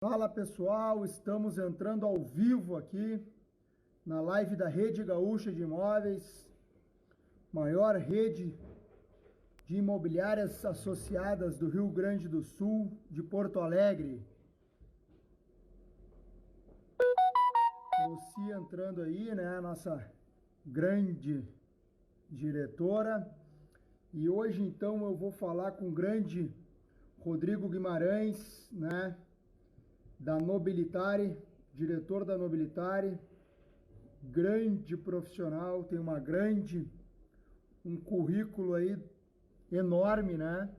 Fala pessoal, estamos entrando ao vivo aqui na live da Rede Gaúcha de Imóveis, maior rede de imobiliárias associadas do Rio Grande do Sul, de Porto Alegre. Lucia entrando aí, né, a nossa grande diretora. E hoje então eu vou falar com o grande Rodrigo Guimarães, né, da Nobilitare, diretor da Nobilitare, grande profissional, tem um currículo aí enorme, né?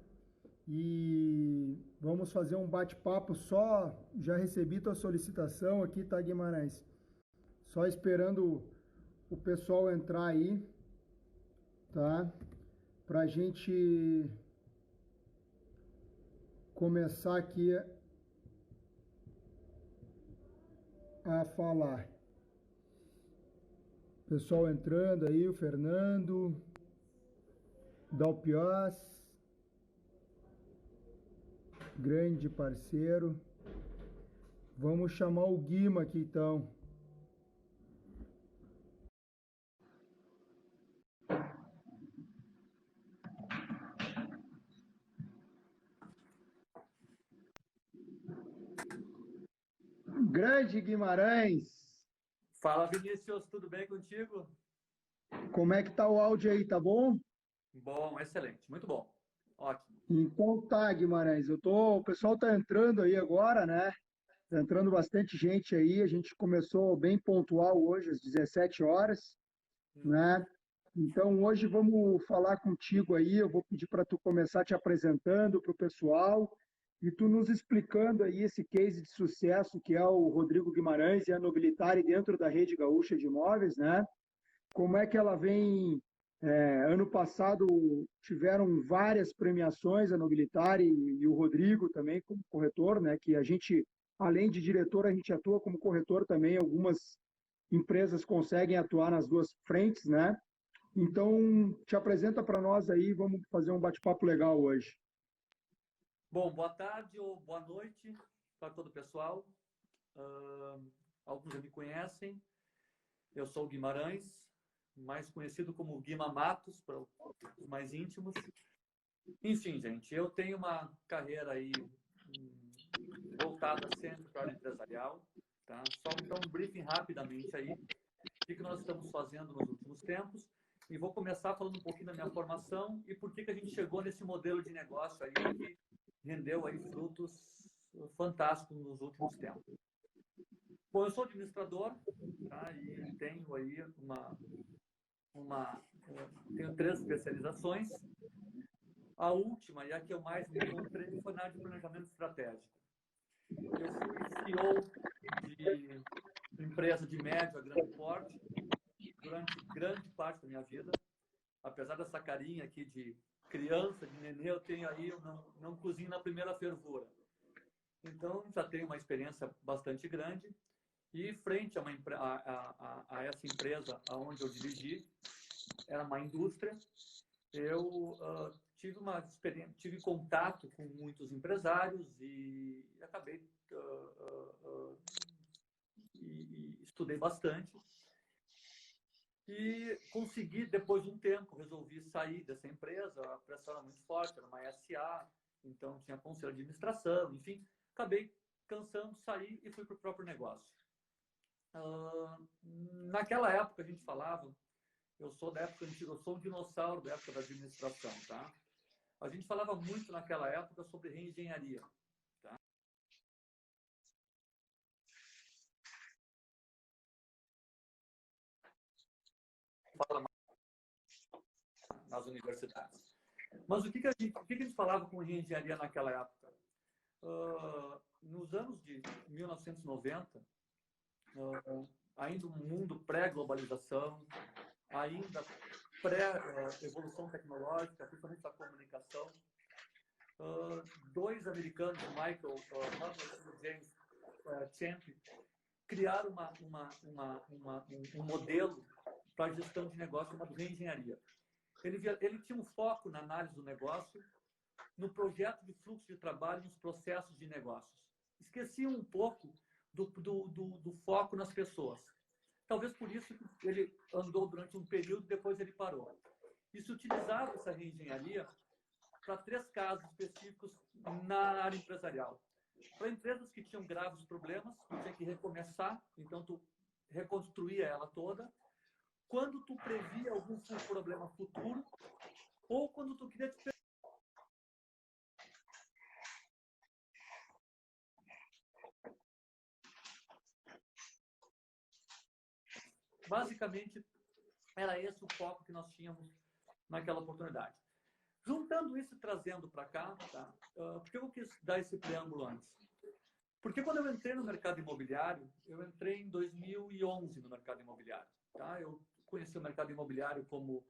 E vamos fazer um bate-papo só, já recebi tua solicitação aqui, tá, Guimarães? Só esperando o pessoal entrar aí, tá? Pra gente começar aqui a falar. Pessoal entrando aí, o Fernando, Dalpiós, grande parceiro. Vamos chamar o Guima aqui então. Grande Guimarães, Fala, Vinícius, tudo bem contigo? como é que tá o áudio aí, tá bom? Bom, excelente, muito bom. Ótimo. Então tá, Guimarães, o pessoal tá entrando aí agora, né? Tá entrando bastante gente aí, a gente começou bem pontual hoje, às 17 horas, Uhum. né? Então hoje vamos falar contigo aí, eu vou pedir para tu começar te apresentando para o pessoal e tu nos explicando aí esse case de sucesso que é o Rodrigo Guimarães e a Nobilitare dentro da rede gaúcha de imóveis, né? Como é que ela vem. Ano passado tiveram várias premiações, a Nobilitare e o Rodrigo também como corretor, né? Que a gente, além de diretor, a gente atua como corretor também. Algumas empresas conseguem atuar nas duas frentes, né? Então, te apresenta para nós aí, vamos fazer um bate-papo legal hoje. Bom, boa tarde ou boa noite para todo o pessoal. Ah, Alguns já me conhecem. Eu sou o Guimarães, mais conhecido como Guima Matos, para os mais íntimos. Enfim, gente, eu tenho uma carreira aí voltada sempre para a área empresarial. Tá? Só então um briefing rapidamente aí. O que nós estamos fazendo nos últimos tempos. E vou começar falando um pouquinho da minha formação e por que a gente chegou nesse modelo de negócio aí que rendeu aí frutos fantásticos nos últimos tempos. Bom, eu sou administrador, tá? E tenho aí tenho 3 especializações. A última, e a que eu mais me encontrei, foi na área de planejamento estratégico. Eu fui CEO de empresa de médio a grande porte durante grande parte da minha vida. Apesar dessa carinha aqui de criança, de nenê, eu tenho aí, eu não cozinho na primeira fervura. Então, já tenho uma experiência bastante grande. E frente a essa empresa onde eu dirigi, era uma indústria, eu tive uma experiência, tive contato com muitos empresários e acabei e estudei bastante. E consegui, depois de um tempo, resolvi sair dessa empresa, a pressão era muito forte, era uma SA, então tinha conselho de administração, enfim, acabei cansando, saí e fui para o próprio negócio. Naquela época a gente falava, eu sou da época antiga, eu sou um dinossauro da época da administração, tá? A gente falava muito naquela época sobre reengenharia, tá? Fala nas universidades. Mas o que a gente falava com reengenharia naquela época? Nos anos de 1990, ainda um mundo pré-globalização, ainda pré-evolução tecnológica, principalmente da comunicação, dois americanos, Michael Hubbard e James Champ, criaram um modelo para gestão de negócio chamado reengenharia. Ele tinha um foco na análise do negócio, no projeto de fluxo de trabalho e nos processos de negócios. esqueciam um pouco do foco nas pessoas. Talvez por isso ele andou durante um período, depois ele parou. E se utilizava essa reengenharia para 3 casos específicos na área empresarial. Para empresas que tinham graves problemas, tu tinha que recomeçar, então tu reconstruía ela toda. Quando tu previa algum problema futuro, ou quando tu queria te... Basicamente, era esse o foco que nós tínhamos naquela oportunidade. Juntando isso e trazendo para cá, tá? Por que eu quis dar esse preâmbulo antes? Porque quando eu entrei no mercado imobiliário, eu entrei em 2011 no mercado imobiliário. Tá? Eu conheci o mercado imobiliário como...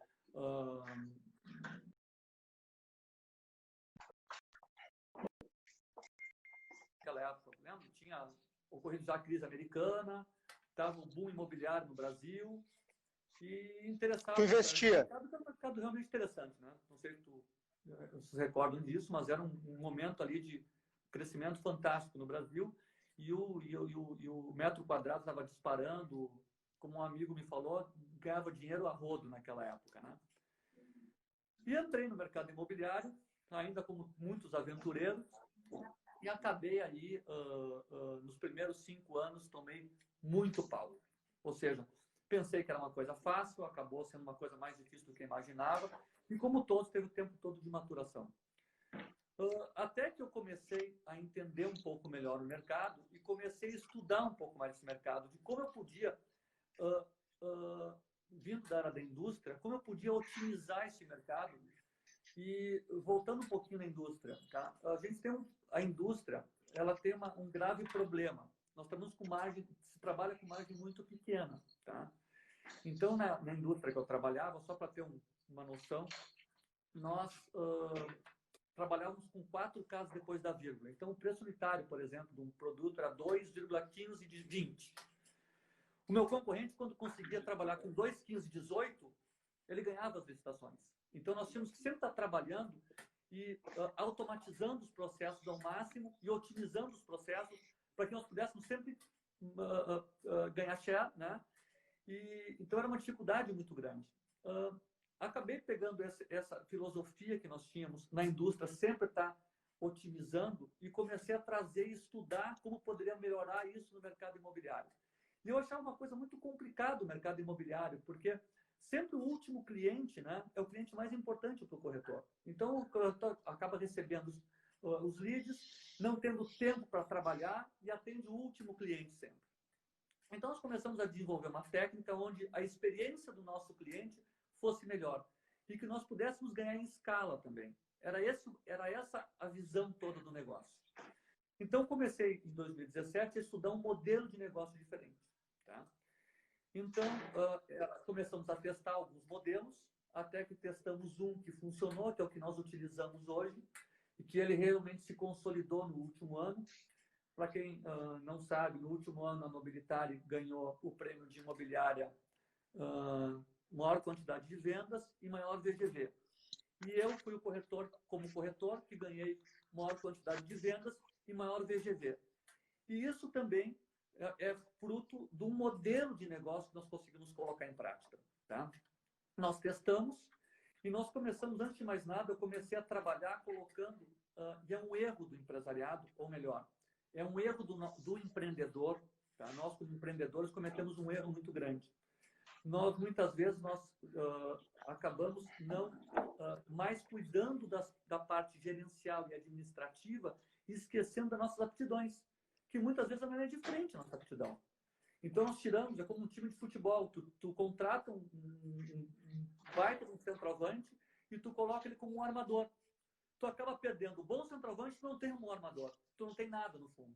naquela época, lembra? Tinha ocorrido já a crise americana, estava o boom imobiliário no Brasil, e interessava... Tu investia? Era um mercado realmente interessante, né? Não sei se tu se recordam disso, mas era um momento ali de crescimento fantástico no Brasil, e o metro quadrado estava disparando, como um amigo me falou, ganhava dinheiro a rodo naquela época, né? E entrei no mercado imobiliário, ainda como muitos aventureiros, e acabei aí, nos primeiros 5 anos, tomei muito pau. Ou seja, pensei que era uma coisa fácil, acabou sendo uma coisa mais difícil do que eu imaginava, e como todos, teve o tempo todo de maturação. Até que eu comecei a entender um pouco melhor o mercado e comecei a estudar um pouco mais esse mercado, de como eu podia, vindo da área da indústria, como eu podia otimizar esse mercado. E voltando um pouquinho na indústria, tá? A gente tem a indústria, ela tem um grave problema. Nós estamos com margem, se trabalha com margem muito pequena, tá? Então, na indústria que eu trabalhava, só para ter uma noção, nós trabalhávamos com 4 casos depois da vírgula. Então, o preço unitário, por exemplo, de um produto era 2,15 de 20. O meu concorrente, quando conseguia trabalhar com 2,15 de 18, ele ganhava as licitações. Então, nós tínhamos que sempre estar trabalhando e automatizando os processos ao máximo e otimizando os processos para que nós pudéssemos sempre ganhar share, né? Então, era uma dificuldade muito grande. Acabei pegando essa filosofia que nós tínhamos na indústria, sempre estar otimizando, e comecei a trazer e estudar como poderia melhorar isso no mercado imobiliário. E eu achava uma coisa muito complicada o mercado imobiliário, porque sempre o último cliente, né, é o cliente mais importante para o corretor. Então, o corretor acaba recebendo os leads, não tendo tempo para trabalhar e atende o último cliente sempre. Então, nós começamos a desenvolver uma técnica onde a experiência do nosso cliente fosse melhor e que nós pudéssemos ganhar em escala também. Era essa a visão toda do negócio. Então, comecei em 2017 a estudar um modelo de negócio diferente. Tá? Então, começamos a testar alguns modelos, até que testamos um que funcionou, que é o que nós utilizamos hoje, e que ele realmente se consolidou no último ano. Para quem não sabe, no último ano a Nobilitare ganhou o prêmio de imobiliária maior quantidade de vendas e maior VGV. E eu fui o corretor, como corretor, que ganhei maior quantidade de vendas e maior VGV. E isso também é fruto de um modelo de negócio que nós conseguimos colocar em prática. Tá? Nós testamos e nós começamos, antes de mais nada, eu comecei a trabalhar colocando, e é um erro do empresariado, ou melhor, é um erro do empreendedor. Tá? Nós, como empreendedores, cometemos um erro muito grande. Muitas vezes, nós acabamos não mais cuidando da parte gerencial e administrativa e esquecendo das nossas aptidões, que muitas vezes a linha de frente a nossa aptidão. Então, nós tiramos, é como um time de futebol, tu contrata um baita de um centroavante e tu coloca ele como um armador. Tu acaba perdendo o bom centroavante, tu não tem um bom armador, tu não tem nada no fundo.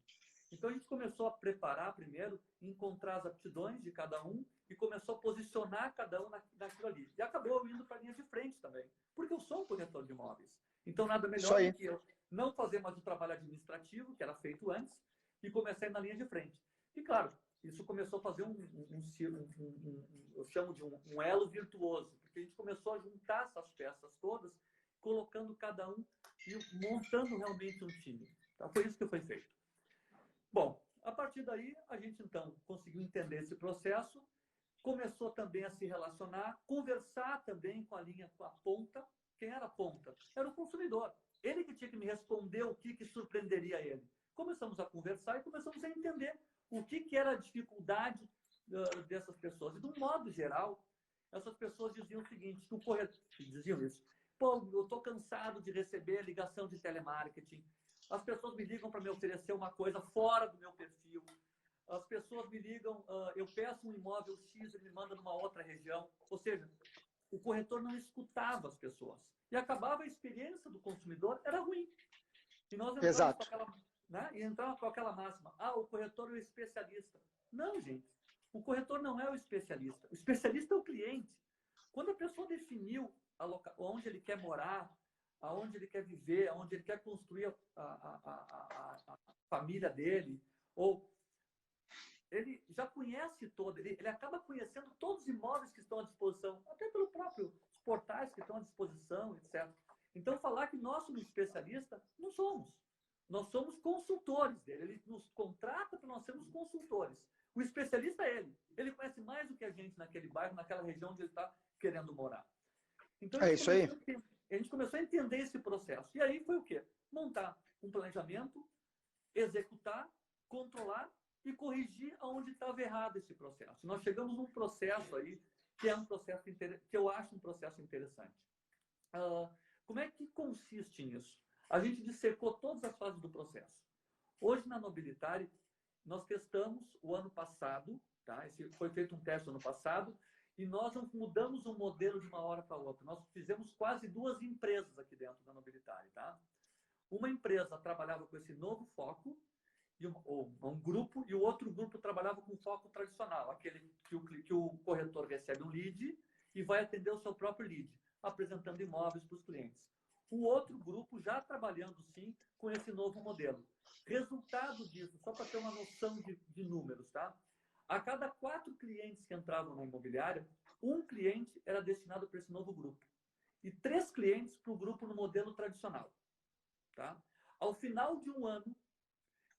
Então, a gente começou a preparar primeiro, encontrar as aptidões de cada um e começou a posicionar cada um naquilo ali. E acabou indo para a linha de frente também, porque eu sou um corretor de imóveis. Então, nada melhor do que eu não fazer mais o trabalho administrativo, que era feito antes, e começar a ir na linha de frente. E, claro, isso começou a fazer eu chamo de um elo virtuoso, porque a gente começou a juntar essas peças todas, colocando cada um e montando realmente um time. Então, foi isso que foi feito. Bom, a partir daí, a gente, então, conseguiu entender esse processo, começou também a se relacionar, conversar também com a linha, com a ponta. Quem era a ponta? Era o consumidor. Ele que tinha que me responder o que surpreenderia ele. Começamos a conversar e começamos a entender o que era a dificuldade dessas pessoas. E, de um modo geral, essas pessoas diziam o seguinte, que o corretor... Diziam isso. Pô, eu estou cansado de receber ligação de telemarketing. As pessoas me ligam para me oferecer uma coisa fora do meu perfil. As pessoas me ligam, eu peço um imóvel X, ele me manda numa outra região. Ou seja, o corretor não escutava as pessoas. E acabava a experiência do consumidor, era ruim. E nós entramos com aquela, né? E entramos com aquela máxima. O corretor é o especialista. Não, gente. O corretor não é o especialista. O especialista é o cliente. Quando a pessoa definiu onde ele quer morar, aonde ele quer viver, aonde ele quer construir a família dele, ou ele já conhece todo, ele acaba conhecendo todos os imóveis que estão à disposição, até pelo próprio portais que estão à disposição, etc. Então, falar que nós somos especialistas, não somos. Nós somos consultores dele. Ele nos contrata para nós sermos consultores. O especialista é ele. Ele conhece mais do que a gente naquele bairro, naquela região onde ele está querendo morar. Então, é isso aí. A gente começou a entender esse processo. E aí foi o quê? Montar um planejamento, executar, controlar e corrigir aonde estava errado esse processo. Nós chegamos num processo aí que é um processo que eu acho um processo interessante. Como é que consiste nisso? A gente dissecou todas as fases do processo. Hoje, na Nobilitare, nós testamos o ano passado, tá? Foi feito um teste no ano passado, e nós mudamos o modelo de uma hora para outra. Nós fizemos quase 2 empresas aqui dentro da Nobilitare, tá? Uma empresa trabalhava com esse novo foco, um grupo, e o outro grupo trabalhava com foco tradicional, aquele que o corretor recebe um lead e vai atender o seu próprio lead, apresentando imóveis para os clientes. O outro grupo já trabalhando, sim, com esse novo modelo. Resultado disso, só para ter uma noção de números, tá? A cada 4 clientes que entravam na imobiliária, 1 cliente era destinado para esse novo grupo. E 3 clientes para o grupo no modelo tradicional. Tá? Ao final de um ano,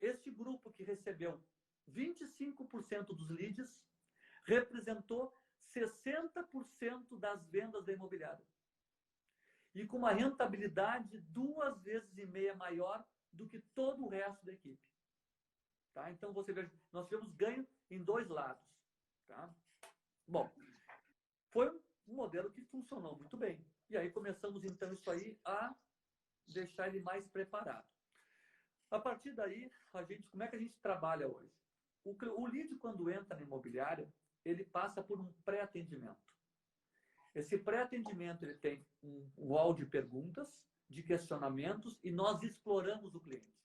este grupo que recebeu 25% dos leads representou 60% das vendas da imobiliária. E com uma rentabilidade 2,5 vezes maior do que todo o resto da equipe. Tá? Então, você vê, nós tivemos ganho em 2 lados. Tá? Bom, foi um modelo que funcionou muito bem. E aí começamos, então, isso aí a deixar ele mais preparado. A partir daí, como é que a gente trabalha hoje? O lead, quando entra na imobiliária, ele passa por um pré-atendimento. Esse pré-atendimento ele tem um rol de perguntas, de questionamentos, e nós exploramos o cliente.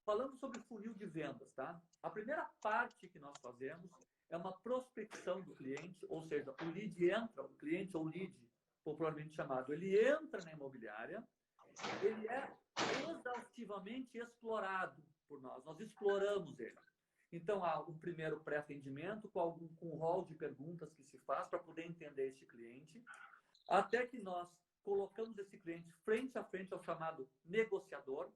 Falando sobre funil de vendas, tá? A primeira parte que nós fazemos é uma prospecção do cliente, ou seja, o lead entra, o cliente ou lead, popularmente chamado, ele entra na imobiliária, ele é exaustivamente explorado por nós. Nós exploramos ele. Então, há um primeiro pré-atendimento com um rol de perguntas que se faz para poder entender esse cliente, até que nós colocamos esse cliente frente a frente ao chamado negociador.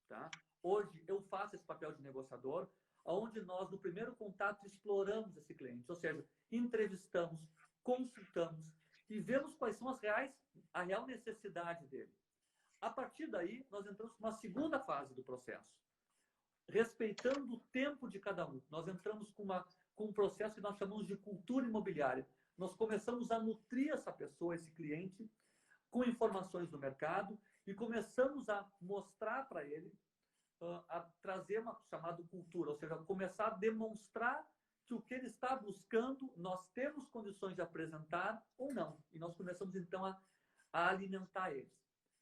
Tá? Hoje, eu faço esse papel de negociador, onde nós, no primeiro contato, exploramos esse cliente. Ou seja, entrevistamos, consultamos e vemos quais são a real necessidade dele. A partir daí, nós entramos numa segunda fase do processo, respeitando o tempo de cada um. Nós entramos com um processo que nós chamamos de cultura imobiliária. Nós começamos a nutrir essa pessoa, esse cliente, com informações do mercado e começamos a mostrar para ele, a trazer uma chamada cultura, ou seja, começar a demonstrar que o que ele está buscando, nós temos condições de apresentar ou não. E nós começamos, então, a alimentar ele.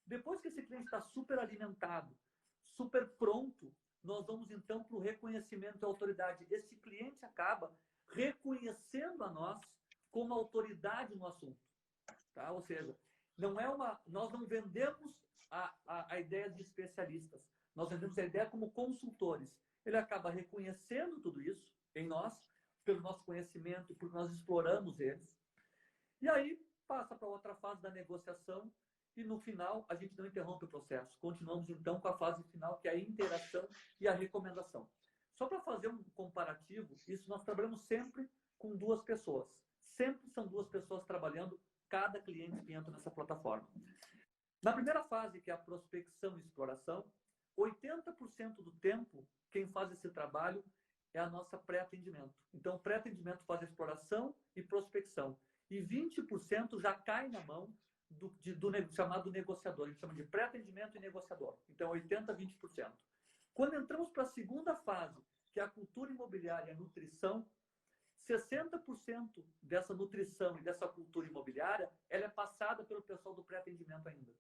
Depois que esse cliente está super alimentado, super pronto, nós vamos então para o reconhecimento e autoridade. Esse cliente acaba reconhecendo a nós como autoridade no assunto. Tá? Ou seja, nós não vendemos a ideia de especialistas. Nós vendemos a ideia como consultores. Ele acaba reconhecendo tudo isso em nós, pelo nosso conhecimento, porque nós exploramos eles. E aí passa para outra fase da negociação, e no final a gente não interrompe o processo. Continuamos então com a fase final, que é a interação e a recomendação. Só para fazer um comparativo, isso nós trabalhamos sempre com 2 pessoas. Sempre são 2 pessoas trabalhando cada cliente que entra nessa plataforma. Na primeira fase, que é a prospecção e exploração, 80% do tempo, quem faz esse trabalho é a nossa pré-atendimento. Então, o pré-atendimento faz a exploração e prospecção. E 20% já cai na mão do chamado negociador. A gente chama de pré-atendimento e negociador. Então, 80%, 20%. Quando entramos para a segunda fase, que é a cultura imobiliária e a nutrição, 60% dessa nutrição e dessa cultura imobiliária, ela é passada pelo pessoal do pré-atendimento ainda.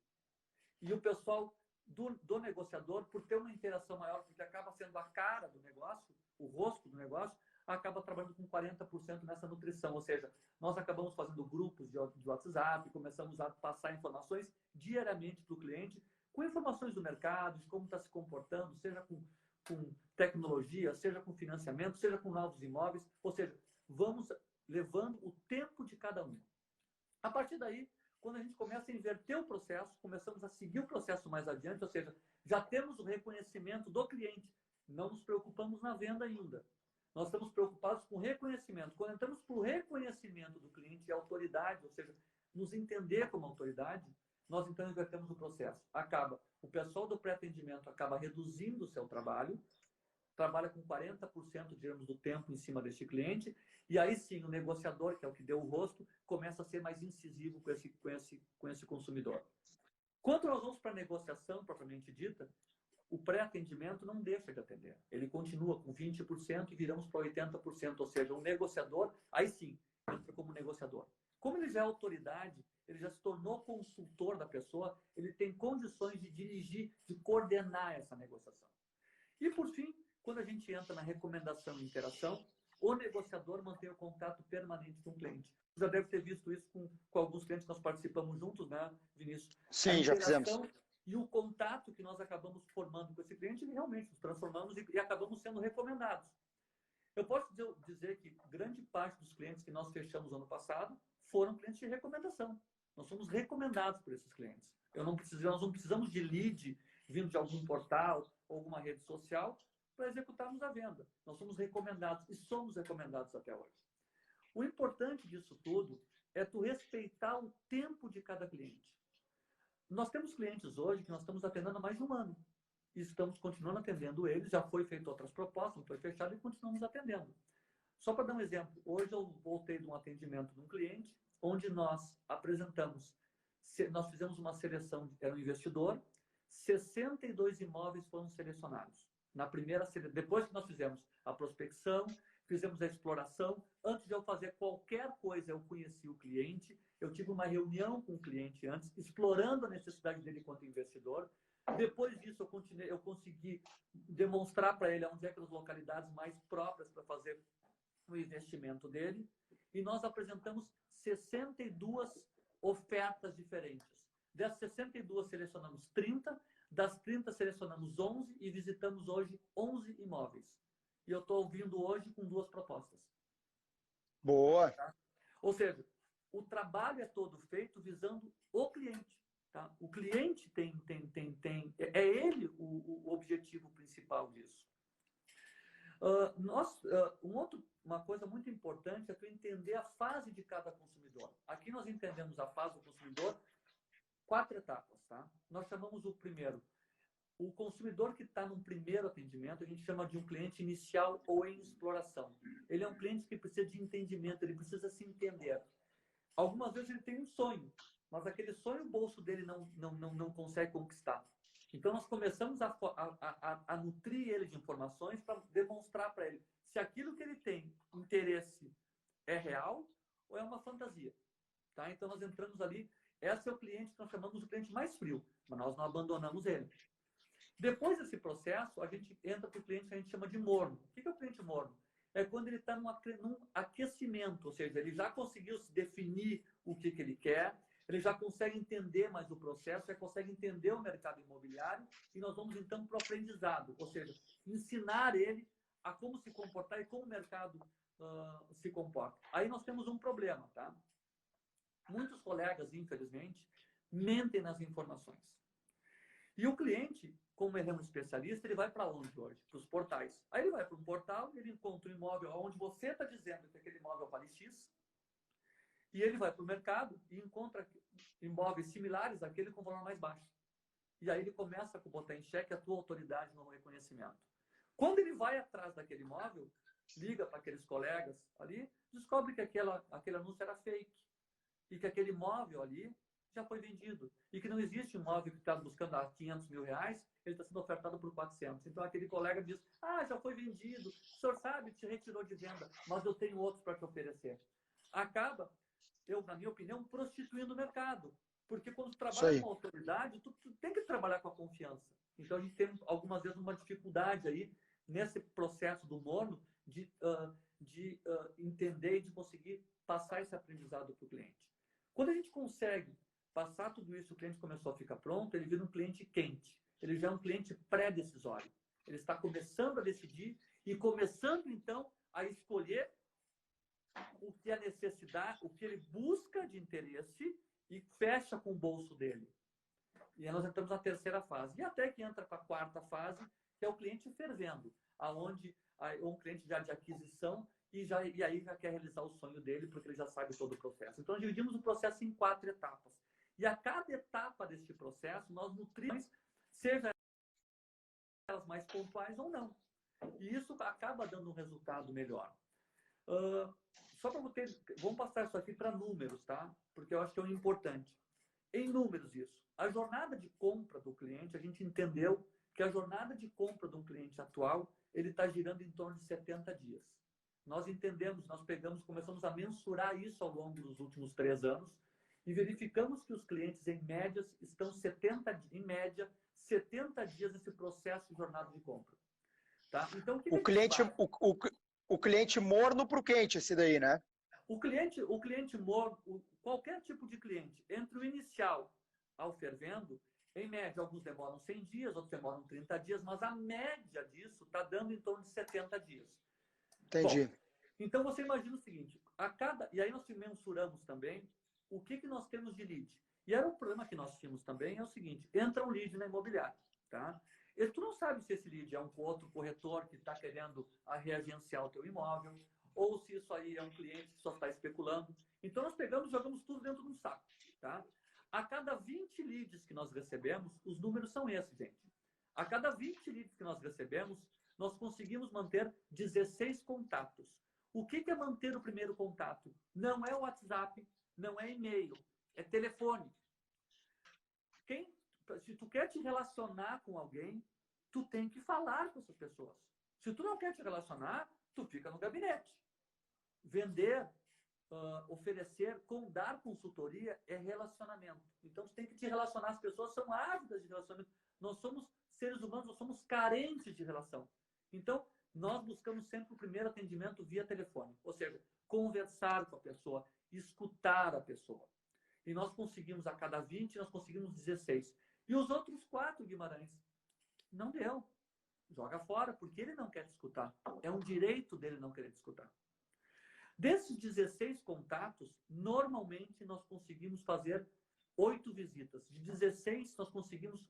E o pessoal do negociador, por ter uma interação maior, porque acaba sendo a cara do negócio, o rosto do negócio, acaba trabalhando com 40% nessa nutrição. Ou seja, nós acabamos fazendo grupos de WhatsApp, começamos a passar informações diariamente para o cliente, com informações do mercado, de como está se comportando, seja com tecnologia, seja com financiamento, seja com novos imóveis. Ou seja, vamos levando o tempo de cada um. A partir daí, quando a gente começa a inverter o processo, começamos a seguir o processo mais adiante, ou seja, já temos o reconhecimento do cliente, não nos preocupamos na venda ainda. Nós estamos preocupados com o reconhecimento. Quando entramos para o reconhecimento do cliente e autoridade, ou seja, nos entender como autoridade, nós então invertemos o processo. O pessoal do pré-atendimento acaba reduzindo o seu trabalho, trabalha com 40%, digamos, do tempo em cima deste cliente, e aí sim o negociador, que é o que deu o rosto, começa a ser mais incisivo com esse consumidor. Quando nós vamos para a negociação propriamente dita, o pré-atendimento não deixa de atender. Ele continua com 20% e viramos para 80%, ou seja, o negociador, aí sim, entra como negociador. Como ele já é autoridade, ele já se tornou consultor da pessoa, ele tem condições de dirigir, de coordenar essa negociação. E, por fim, quando a gente entra na recomendação e interação, o negociador mantém o contato permanente com o cliente. Você já deve ter visto isso com alguns clientes que nós participamos juntos, né, Vinícius? Sim, já fizemos. E o contato que nós acabamos formando com esse cliente, realmente nos transformamos e acabamos sendo recomendados. Eu posso dizer que grande parte dos clientes que nós fechamos ano passado foram clientes de recomendação. Nós somos recomendados por esses clientes. Nós não precisamos de lead vindo de algum portal ou alguma rede social para executarmos a venda. Nós somos recomendados e somos recomendados até hoje. O importante disso tudo é tu respeitar o tempo de cada cliente. Nós temos clientes hoje que nós estamos atendendo há mais de um ano. E estamos continuando atendendo eles. Já foi feito outras propostas, não foi fechado e continuamos atendendo. Só para dar um exemplo, hoje eu voltei de um atendimento de um cliente onde nós fizemos uma seleção, era um investidor, 62 imóveis foram selecionados. Depois que nós fizemos a prospecção, fizemos a exploração, antes de eu fazer qualquer coisa, eu conheci o cliente, eu tive uma reunião com o cliente antes, explorando a necessidade dele enquanto investidor. Depois disso, eu consegui demonstrar para ele onde é que as localidades mais próprias para fazer o investimento dele. E nós apresentamos 62 ofertas diferentes. Dessas 62, selecionamos 30, das 30 selecionamos 11 e visitamos hoje 11 imóveis. E eu estou ouvindo hoje com 2 propostas. Boa! Tá? Ou seja, o trabalho é todo feito visando o cliente. Tá? O cliente é ele o objetivo principal disso. Uma coisa muito importante é tu entender a fase de cada consumidor. Aqui nós entendemos a fase do consumidor 4 etapas. Tá? Nós chamamos o primeiro, o consumidor que está num primeiro atendimento, a gente chama de um cliente inicial ou em exploração. Ele é um cliente que precisa de entendimento, ele precisa se entender. Algumas vezes ele tem um sonho, mas aquele sonho o bolso dele não consegue conquistar. Então, nós começamos a nutrir ele de informações para demonstrar para ele se aquilo que ele tem interesse é real ou é uma fantasia. Tá? Então, nós entramos ali. Esse é o cliente que nós chamamos de cliente mais frio, mas nós não abandonamos ele. Depois desse processo, a gente entra para o cliente que a gente chama de morno. O que é o cliente morno? É quando ele está num aquecimento, ou seja, ele já conseguiu se definir o que ele quer, ele já consegue entender mais o processo, já consegue entender o mercado imobiliário e nós vamos então para o aprendizado, ou seja, ensinar ele a como se comportar e como o mercado se comporta. Aí nós temos um problema, tá? Muitos colegas, infelizmente, mentem nas informações. E o cliente, como ele é um especialista, ele vai para onde hoje? Para os portais. Aí ele vai para um portal, ele encontra um imóvel onde você está dizendo que aquele imóvel vale X, e ele vai para o mercado e encontra imóveis similares àquele com valor mais baixo. E aí ele começa a botar em xeque a tua autoridade no reconhecimento. Quando ele vai atrás daquele imóvel, liga para aqueles colegas ali, descobre que aquele anúncio era fake e que aquele imóvel ali já foi vendido e que não existe um imóvel que está buscando a 500 mil reais, ele está sendo ofertado por 400. Então aquele colega diz, já foi vendido, o senhor sabe, te retirou de venda, mas eu tenho outros para te oferecer. Acaba, na minha opinião, prostituindo o mercado. Porque quando tu trabalha com autoridade, tu tem que trabalhar com a confiança. Então a gente tem algumas vezes uma dificuldade aí nesse processo do morno de entender e de conseguir passar esse aprendizado para o cliente. Quando a gente consegue passar tudo isso, o cliente começou a ficar pronto, ele vira um cliente quente. Ele já é um cliente pré-decisório. Ele está começando a decidir e começando, então, a escolher o que é necessidade, o que ele busca de interesse e fecha com o bolso dele. E aí nós entramos na terceira fase. E até que entra para a quarta fase, que é o cliente fervendo, aonde um cliente já de aquisição e aí já quer realizar o sonho dele, porque ele já sabe todo o processo. Então, nós dividimos o processo em 4 etapas. E a cada etapa deste processo, nós nutrimos, seja elas mais pontuais ou não. E isso acaba dando um resultado melhor. Só para você, vamos passar isso aqui para números, tá? Porque eu acho que é um importante. Em números isso. A jornada de compra do cliente, a gente entendeu que a jornada de compra de um cliente atual, ele está girando em torno de 70 dias. Nós entendemos, nós começamos a mensurar isso ao longo dos últimos 3 anos e verificamos que os clientes, em média, estão 70 dias nesse processo de jornada de compra. Tá? Então, o cliente morno para o quente, esse daí, né? O cliente morno, qualquer tipo de cliente, entre o inicial ao fervendo, em média, alguns demoram 100 dias, outros demoram 30 dias, mas a média disso está dando em torno de 70 dias. Entendi. Bom, então, você imagina o seguinte, e aí nós mensuramos também o que nós temos de lead. E era um problema que nós tínhamos também, é o seguinte, entra um lead na imobiliária, tá? E tu não sabe se esse lead é um outro corretor que está querendo reagenciar o teu imóvel, ou se isso aí é um cliente que só está especulando. Então, nós pegamos e jogamos tudo dentro de um saco, tá? A cada 20 leads que nós recebemos, os números são esses, gente. A cada 20 leads que nós recebemos, nós conseguimos manter 16 contatos. O que é manter o primeiro contato? Não é o WhatsApp, não é e-mail, é telefone. Se tu quer te relacionar com alguém, tu tem que falar com essas pessoas. Se tu não quer te relacionar, tu fica no gabinete. Vender, oferecer, dar consultoria é relacionamento. Então, tu tem que te relacionar. As pessoas são ávidas de relacionamento. Nós somos seres humanos, nós somos carentes de relação. Então, nós buscamos sempre o primeiro atendimento via telefone. Ou seja, conversar com a pessoa, escutar a pessoa. E nós conseguimos, a cada 20, nós conseguimos 16. E os outros 4, Guimarães, não deu. Joga fora, porque ele não quer te escutar. É um direito dele não querer te escutar. Desses 16 contatos, normalmente nós conseguimos fazer 8 visitas. De 16, nós conseguimos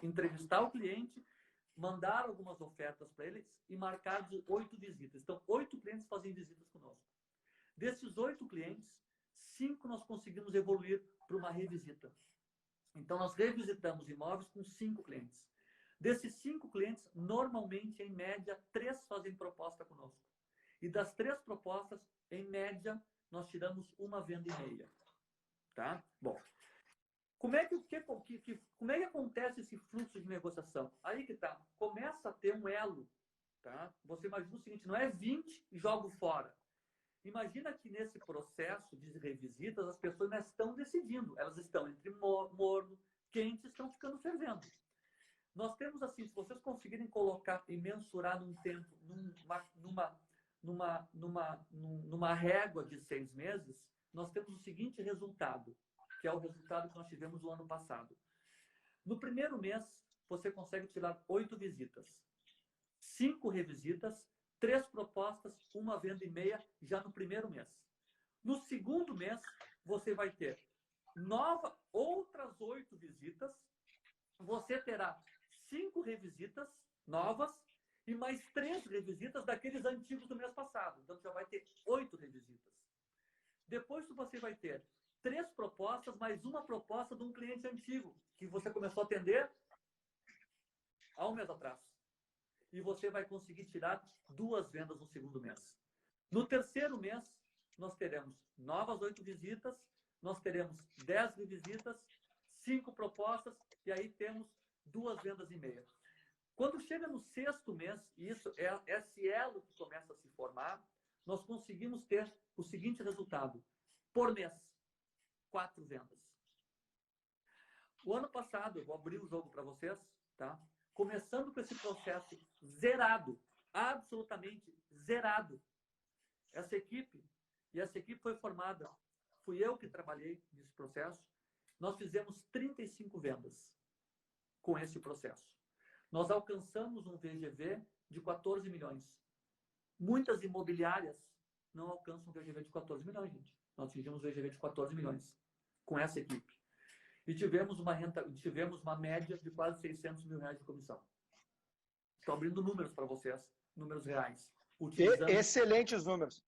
entrevistar o cliente, mandar algumas ofertas para eles e marcar de 8 visitas. Então, 8 clientes fazem visitas conosco. Desses 8 clientes, 5 nós conseguimos evoluir para uma revisita. Então, nós revisitamos imóveis com 5 clientes. Desses 5 clientes, normalmente, em média, 3 fazem proposta conosco. E das 3 propostas, em média, nós tiramos uma venda e meia. Tá? Bom, como é que acontece esse fluxo de negociação? Aí que tá. Começa a ter um elo. Tá? Você imagina o seguinte, não é 20 e jogo fora. Imagina que nesse processo de revisitas, as pessoas não estão decidindo. Elas estão entre morno, quente, estão ficando fervendo. Nós temos assim, se vocês conseguirem colocar e mensurar num tempo, numa régua de 6 meses, nós temos o seguinte resultado, que é o resultado que nós tivemos no ano passado. No primeiro mês, você consegue tirar 8 visitas, 5 revisitas, 3 propostas, uma venda e meia já no primeiro mês. No segundo mês, você vai ter outras 8 visitas você terá 5 revisitas novas e mais 3 revisitas daqueles antigos do mês passado. Então, já vai ter 8 revisitas. Depois, você vai ter 3 propostas, mais uma proposta de um cliente antigo, que você começou a atender há um mês atrás. E você vai conseguir tirar 2 vendas no segundo mês. No terceiro mês, nós teremos novas 8 visitas, nós teremos 10 revisitas, 5 propostas, e aí temos 2 vendas e meia. Quando chega no sexto mês, isso é esse elo que começa a se formar, nós conseguimos ter o seguinte resultado. Por mês, 4 vendas. O ano passado, eu vou abrir o jogo para vocês, tá? Começando com esse processo zerado, absolutamente zerado. Essa equipe foi formada, fui eu que trabalhei nesse processo, nós fizemos 35 vendas com esse processo. Nós alcançamos um VGV de 14 milhões. Muitas imobiliárias não alcançam um VGV de 14 milhões, gente. Nós atingimos um VGV de 14 milhões com essa equipe. E tivemos uma média de quase 600 mil reais de comissão. Estou abrindo números para vocês, números reais. Excelentes números.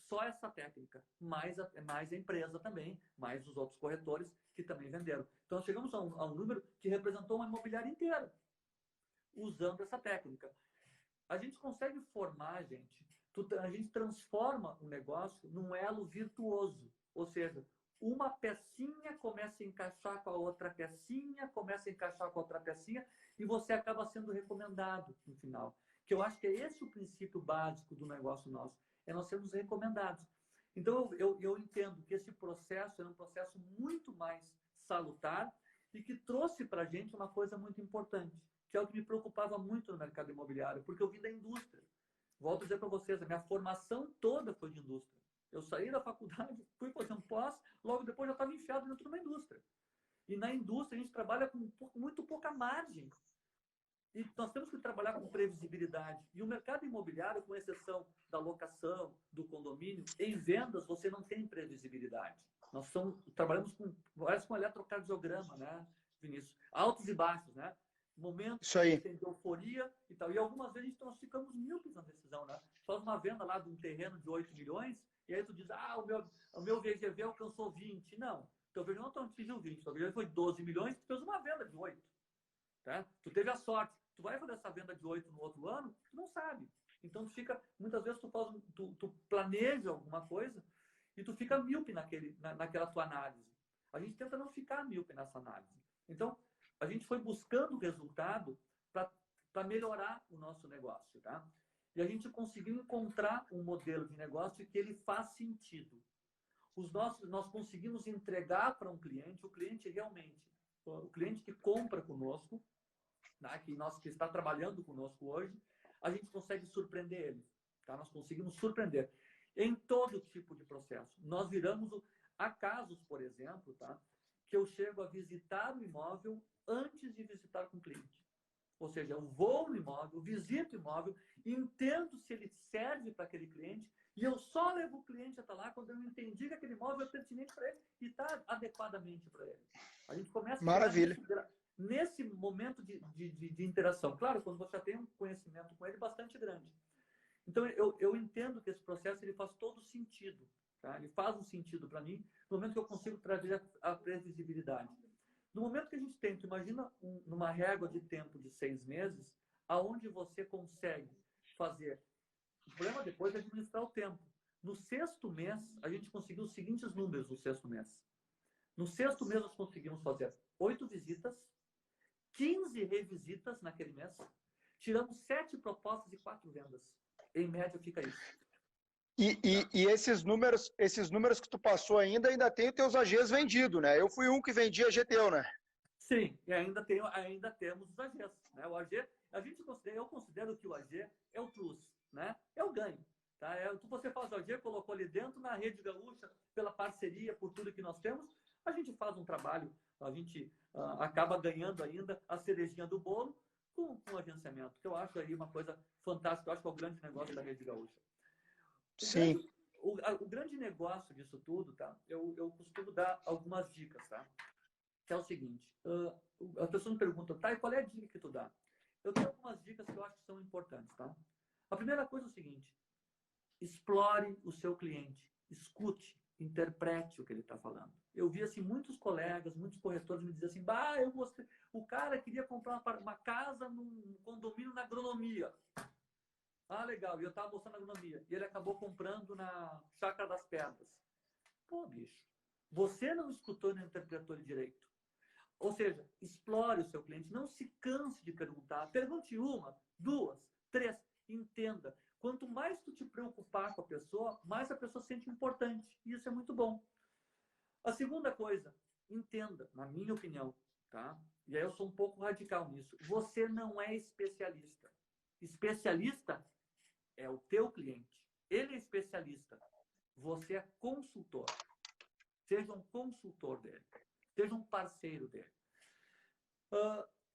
Só essa técnica, mais a empresa também, mais os outros corretores que também venderam. Então, chegamos a um número que representou uma imobiliária inteira, usando essa técnica. A gente consegue formar, a gente transforma o negócio num elo virtuoso. Ou seja, uma pecinha começa a encaixar com a outra pecinha, começa a encaixar com a outra pecinha, e você acaba sendo recomendado no final. Que eu acho que é esse o princípio básico do negócio nosso, é nós sermos recomendados. Então, eu entendo que esse processo é um processo muito mais salutar e que trouxe para a gente uma coisa muito importante, que é o que me preocupava muito no mercado imobiliário, porque eu vim da indústria. Volto a dizer para vocês, a minha formação toda foi de indústria. Eu saí da faculdade, fui fazer um pós, logo depois já estava enfiado dentro de uma indústria. E na indústria a gente trabalha com muito pouca margem. E nós temos que trabalhar com previsibilidade. E o mercado imobiliário, com exceção da locação, do condomínio, em vendas você não tem previsibilidade. Nós trabalhamos parece com um eletrocardiograma, né, Vinícius? Altos e baixos, né? Momentos que tem de euforia e tal. E algumas vezes nós ficamos míopes na decisão, né? Faz uma venda lá de um terreno de 8 milhões e aí tu diz, o meu VGV alcançou 20. Não, teu VGV não atingiu 20. Teu VGV foi 12 milhões, tu fez uma venda de 8. Tá? Tu teve a sorte. Tu vai fazer essa venda de 8 no outro ano? Tu não sabe. Então, muitas vezes tu planeja alguma coisa e tu fica míope naquela tua análise. A gente tenta não ficar míope nessa análise. Então, a gente foi buscando resultado para melhorar o nosso negócio. Tá? E a gente conseguiu encontrar um modelo de negócio que ele faz sentido. Nós conseguimos entregar para um cliente, o cliente realmente, o cliente que compra conosco, né, que está trabalhando conosco hoje, a gente consegue surpreender ele. Tá? Nós conseguimos surpreender em todo tipo de processo. Nós há casos, por exemplo, tá, que eu chego a visitar o imóvel antes de visitar com o cliente. Ou seja, eu vou no imóvel, visito o imóvel, entendo se ele serve para aquele cliente e eu só levo o cliente até lá quando eu entendi que aquele imóvel é pertinente para ele e está adequadamente para ele. A gente começa nesse momento de interação. Claro, quando você já tem um conhecimento com ele bastante grande. Então, eu entendo que esse processo ele faz todo sentido. Tá? Ele faz um sentido para mim no momento que eu consigo trazer a previsibilidade. No momento que a gente tem, tu imagina numa régua de tempo de 6 meses, aonde você consegue fazer. O problema depois é administrar o tempo. No sexto mês, a gente conseguiu os seguintes números no sexto mês. No sexto mês, nós conseguimos fazer 8 visitas, 15 revisitas naquele mês, tiramos 7 propostas e 4 vendas. Em média, fica isso. E esses números que tu passou ainda tem os teus AGs vendidos, né? Eu fui um que vendia AG-teu, né? Sim, e ainda temos os AGs. Né? O AG, eu considero que o AG é o plus, né? É o ganho. Tá? Você faz o AG, colocou ali dentro, na Rede Gaúcha, pela parceria, por tudo que nós temos, a gente faz um trabalho, a gente acaba ganhando ainda a cerejinha do bolo com o agenciamento, que eu acho aí uma coisa fantástica, eu acho que é o grande negócio da Rede Gaúcha. Sim. O grande negócio disso tudo, tá? Eu costumo dar algumas dicas, tá? que é o seguinte. As pessoas me perguntam, tá, e qual é a dica que tu dá? Eu tenho algumas dicas que eu acho que são importantes, tá? A primeira coisa é o seguinte, explore o seu cliente, escute, interprete o que ele está falando. Eu vi assim muitos colegas, muitos corretores me dizer assim, bah, eu gostei, o cara queria comprar uma casa num condomínio na agronomia. Ah, legal, e eu estava mostrando a agronomia. E ele acabou comprando na Chácara das Pedras. Pô, bicho, você não escutou e não interpretou ele direito. Ou seja, explore o seu cliente, não se canse de perguntar. Pergunte uma, duas, três, entenda. Quanto mais tu te preocupar com a pessoa, mais a pessoa se sente importante. E isso é muito bom. A segunda coisa, entenda, na minha opinião, tá? E aí eu sou um pouco radical nisso. Você não é especialista. Especialista é o teu cliente. Ele é especialista. Você é consultor. Seja um consultor dele. Seja um parceiro dele.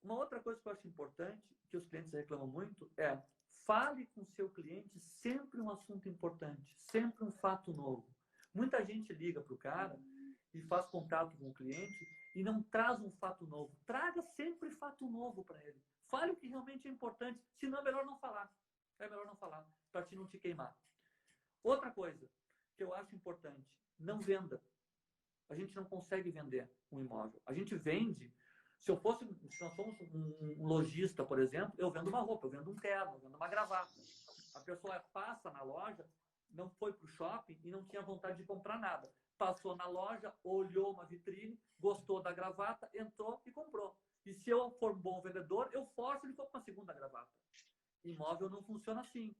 Uma outra coisa que eu acho importante, que os clientes reclamam muito, é fale com o seu cliente sempre um assunto importante, sempre um fato novo. Muita gente liga para o cara e faz contato com o cliente e não traz um fato novo. Traga sempre fato novo para ele. Fale o que realmente é importante, senão é melhor não falar. É melhor não falar, para te não te queimar. Outra coisa que eu acho importante, não venda. A gente não consegue vender um imóvel. A gente vende. Se nós somos um lojista, por exemplo, eu vendo uma roupa, eu vendo um terno, eu vendo uma gravata. A pessoa passa na loja, não foi para o shopping e não tinha vontade de comprar nada. Passou na loja, olhou uma vitrine, gostou da gravata, entrou e comprou. E se eu for um bom vendedor, eu forço ele para uma segunda gravata. Imóvel não funciona assim.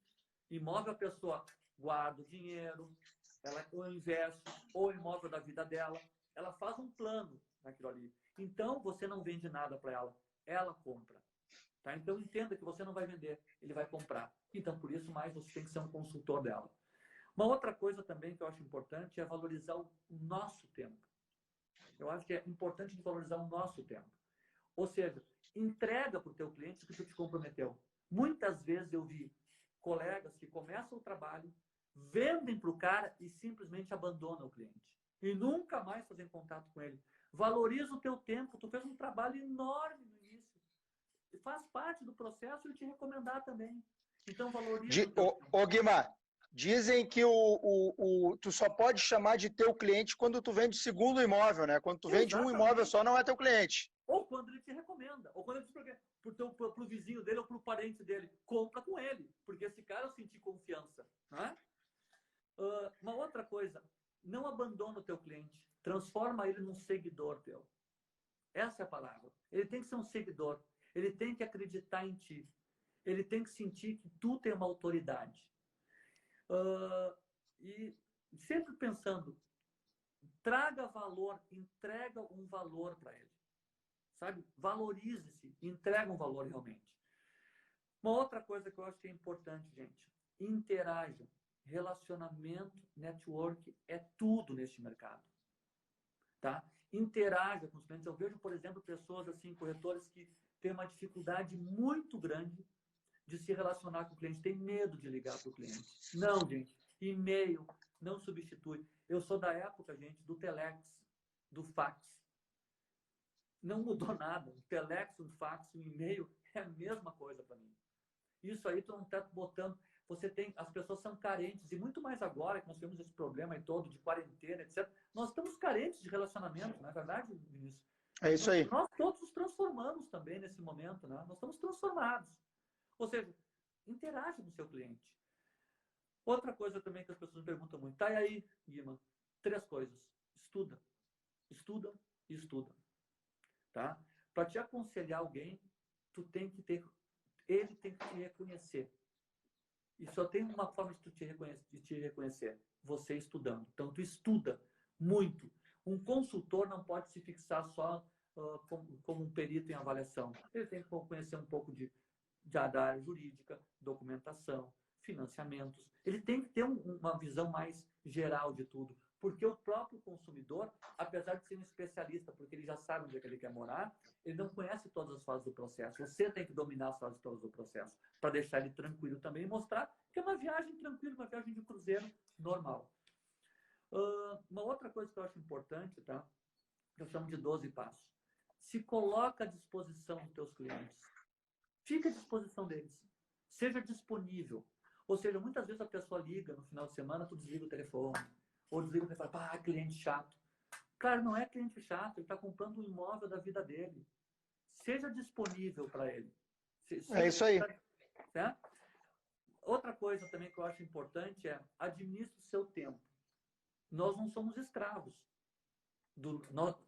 Imóvel, a pessoa guarda o dinheiro, ela ou investe, ou imóvel da vida dela, ela faz um plano naquilo ali. Então, você não vende nada para ela, ela compra. Tá? Então, entenda que você não vai vender, ele vai comprar. Então, por isso, mais você tem que ser um consultor dela. Uma outra coisa também que eu acho importante é valorizar o nosso tempo. Eu acho que é importante valorizar o nosso tempo. Ou seja, entrega para o teu cliente o que tu te comprometeu. Muitas vezes eu vi colegas que começam o trabalho, vendem para o cara e simplesmente abandonam o cliente. E nunca mais fazem contato com ele. Valoriza o teu tempo. Tu fez um trabalho enorme no início. E faz parte do processo e te recomendar também. Então, valoriza o teu tempo. Ô, Guimar, dizem que tu só pode chamar de teu cliente quando tu vende o segundo imóvel, né? Quando tu vende um imóvel só, não é teu cliente. Ou quando ele te recomenda. Ou quando ele diz para o vizinho dele ou para o parente dele. Compra com ele. Porque esse cara eu senti confiança. Né? Uma outra coisa. Não abandona o teu cliente. Transforma ele num seguidor teu. Essa é a palavra. Ele tem que ser um seguidor. Ele tem que acreditar em ti. Ele tem que sentir que tu tem uma autoridade. E sempre pensando, traga valor, entrega um valor para ele. Sabe? Valorize-se, entrega um valor realmente. Uma outra coisa que eu acho que é importante, gente, interaja. Relacionamento, network, é tudo neste mercado. Tá? Interaja com os clientes. Eu vejo, por exemplo, pessoas assim, corretores que têm uma dificuldade muito grande de se relacionar com o cliente, tem medo de ligar para o cliente. Não, gente, e-mail não substitui. Eu sou da época, gente, do telex, do fax. Não mudou nada. O telex, o fax, o e-mail é a mesma coisa para mim. Isso aí tu não está botando. As pessoas são carentes, e muito mais agora que nós temos esse problema aí todo de quarentena, etc. Nós estamos carentes de relacionamento, não é verdade, Vinícius? É isso aí. Nós todos nos transformamos também nesse momento, né? Nós estamos transformados. Ou seja, interage com o seu cliente. Outra coisa também que as pessoas me perguntam muito. Tá, e aí, Guima? 3 coisas. Estuda. Estuda e estuda. Tá? Para te aconselhar alguém, ele tem que te reconhecer. E só tem uma forma de te reconhecer. Você estudando. Então, tu estuda muito. Um consultor não pode se fixar só como um perito em avaliação. Ele tem que conhecer um pouco da área jurídica, documentação, financiamentos. Ele tem que ter uma visão mais geral de tudo, porque o próprio consumidor, apesar de ser um especialista, porque ele já sabe onde é que ele quer morar, ele não conhece todas as fases do processo. Você tem que dominar as fases todas do processo, para deixar ele tranquilo também e mostrar que é uma viagem tranquila, uma viagem de cruzeiro normal. Uma outra coisa que eu acho importante, tá? Eu chamo de 12 passos. Se coloca à disposição dos teus clientes. Fica à disposição deles. Seja disponível. Ou seja, muitas vezes a pessoa liga no final de semana, tu desliga o telefone. Ou desliga o telefone e fala, ah, cliente chato. Cara, não é cliente chato, ele está comprando um imóvel da vida dele. Seja disponível para ele. É isso aí. Né? Outra coisa também que eu acho importante é administre o seu tempo. Nós não somos escravos.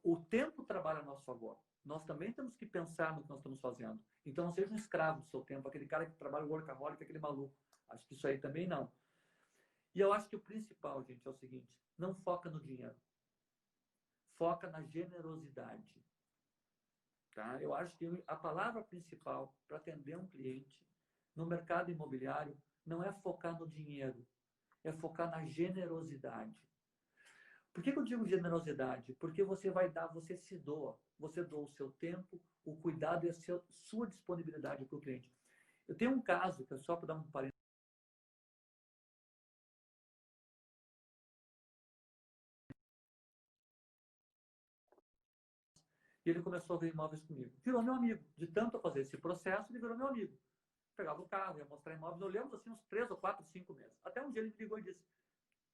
O tempo trabalha a nosso favor. Nós também temos que pensar no que nós estamos fazendo. Então, não seja um escravo do seu tempo, aquele cara que trabalha workaholic, aquele maluco. Acho que isso aí também não. E eu acho que o principal, gente, é o seguinte: não foca no dinheiro. Foca na generosidade. Tá? Eu acho que a palavra principal para atender um cliente no mercado imobiliário não é focar no dinheiro, é focar na generosidade. Por que eu digo generosidade? Porque você vai dar, você se doa. Você doa o seu tempo, o cuidado e a sua disponibilidade para o cliente. Eu tenho um caso, que é só para dar um parênteses. E ele começou a ver imóveis comigo. Virou meu amigo. De tanto fazer esse processo, ele virou meu amigo. Pegava o carro, ia mostrar imóveis. Olhamos assim uns 3 ou 4, 5 meses. Até um dia ele me ligou e disse,